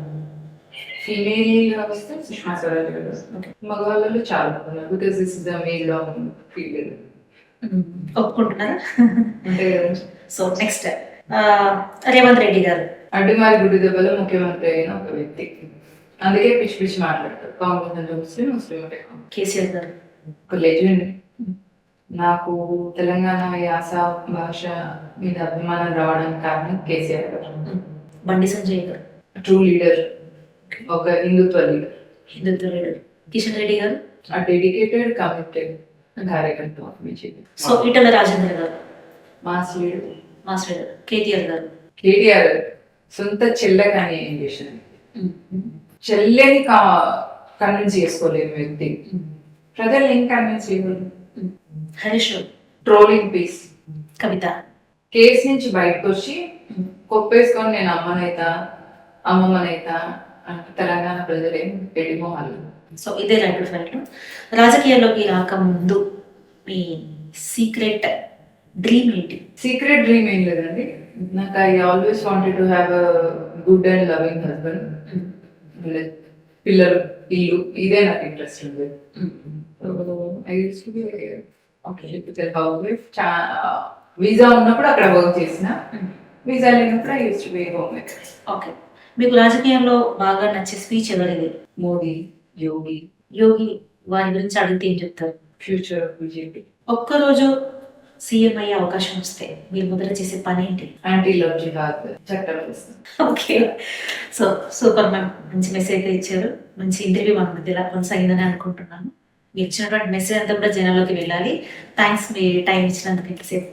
[SPEAKER 2] ఫీమేల్ వస్తే సుష్మా స్వరాజ్ గారు వస్తారు. మగవాళ్ళలో చాలా ఉన్నారు. Because this is the male dominate field.
[SPEAKER 1] ఒప్పుకుంటున్నారా?
[SPEAKER 2] అంటే
[SPEAKER 1] సో నెక్స్ట్, రేవంత్ రెడ్డి గారు
[SPEAKER 2] అడ్డుమారి గుడి దెబ్బలో ముఖ్యమంత్రి అయిన ఒక వ్యక్తి. అందుకే పిచ్చి పిచ్చి మాట్లాడతారు. కాంగ్రెస్ అంటే ముస్లిం, ముస్లిం అంటే
[SPEAKER 1] కేసీఆర్ గారు
[SPEAKER 2] ఒక లెజెండ్. నాకు తెలంగాణ యాస భాష మీద అభిమానం రావడానికి కారణం కేసీఆర్ గారు.
[SPEAKER 1] బండి సంజయ్ గారు
[SPEAKER 2] ట్రూ లీడర్, ఒక హిందుత్వ లీడర్.
[SPEAKER 1] హిందుత్వ లీడర్. కిషన్ రెడ్డి గారు
[SPEAKER 2] ఆ డెడికేటెడ్ కమిటెడ్ కార్యకర్త బీజేపీ.
[SPEAKER 1] సో ఈటల రాజేందర్ గారు
[SPEAKER 2] mass leader.
[SPEAKER 1] Mass leader. KTR గారు
[SPEAKER 2] కేటీఆర్ సొంత చెల్లె కానీ ఏం చేశారు, చెల్లెని కన్విన్స్ చేసుకోలేని వ్యక్తి. ప్రజలు ఏం కన్విన్స్ చేయగలరు?
[SPEAKER 1] Harish Rao.
[SPEAKER 2] Trolling piece.
[SPEAKER 1] Kavitha
[SPEAKER 2] case నుంచి బయటకు వచ్చి కొప్పేసుకొని నేను అమ్మనైతా అమ్మమ్మనైతా అంటే తెలంగాణ ప్రజలు ఏం పెడిమోహాలు.
[SPEAKER 1] సో ఇదే ర్యాపిడ్ ఫైర్. రాజకీయాల్లోకి రాకముందు మీ సీక్రెట్ డ్రీమ్ ఏంటి?
[SPEAKER 2] సీక్రెట్ డ్రీమ్ ఏం లేదండి. నాకు I always wanted to have a good and loving husband, పిల్లలు, ఇల్లు, ఇదే నాకు ఇంట్రెస్ట్ ఉంది. I use to be typical house wife. Visa ఉన్నప్పుడు అక్కడ వర్క్ చేసిన, వీసా లేనప్పుడు I use to be home maker.
[SPEAKER 1] Okay. మీకు రాజకీయాల్లో బాగా నచ్చే స్పీచ్ ఎవరిది?
[SPEAKER 2] మోదీ, యోగి.
[SPEAKER 1] యోగి వారి గురించి అడిగితే ఏం చెప్తారు?
[SPEAKER 2] Future of BJP.
[SPEAKER 1] ఒక్కరోజు సీఎం అయ్యే అవకాశం వస్తే మీరు మొదట చేసే పని ఏంటి?
[SPEAKER 2] యాంటీ లవ్ జిహాద్ చట్టం వేస్తాం.
[SPEAKER 1] ఓకే. సో సూపర్ మ్యామ్, మంచి మెసేజ్ ఇచ్చారు. మంచి ఇంటర్వ్యూ మన మధ్య ఇలా కొనసాగిందని అనుకుంటున్నాను. మీరు ఇచ్చినటువంటి మెసేజ్ అంతా కూడా జనాల్లోకి వెళ్ళాలి. థ్యాంక్స్ మీ టైం ఇచ్చినందుకు ఇంతసేపు.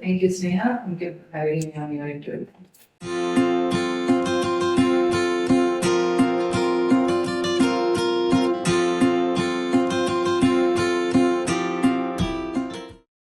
[SPEAKER 2] Thank you, Sneha. Thank you for having me on your interview.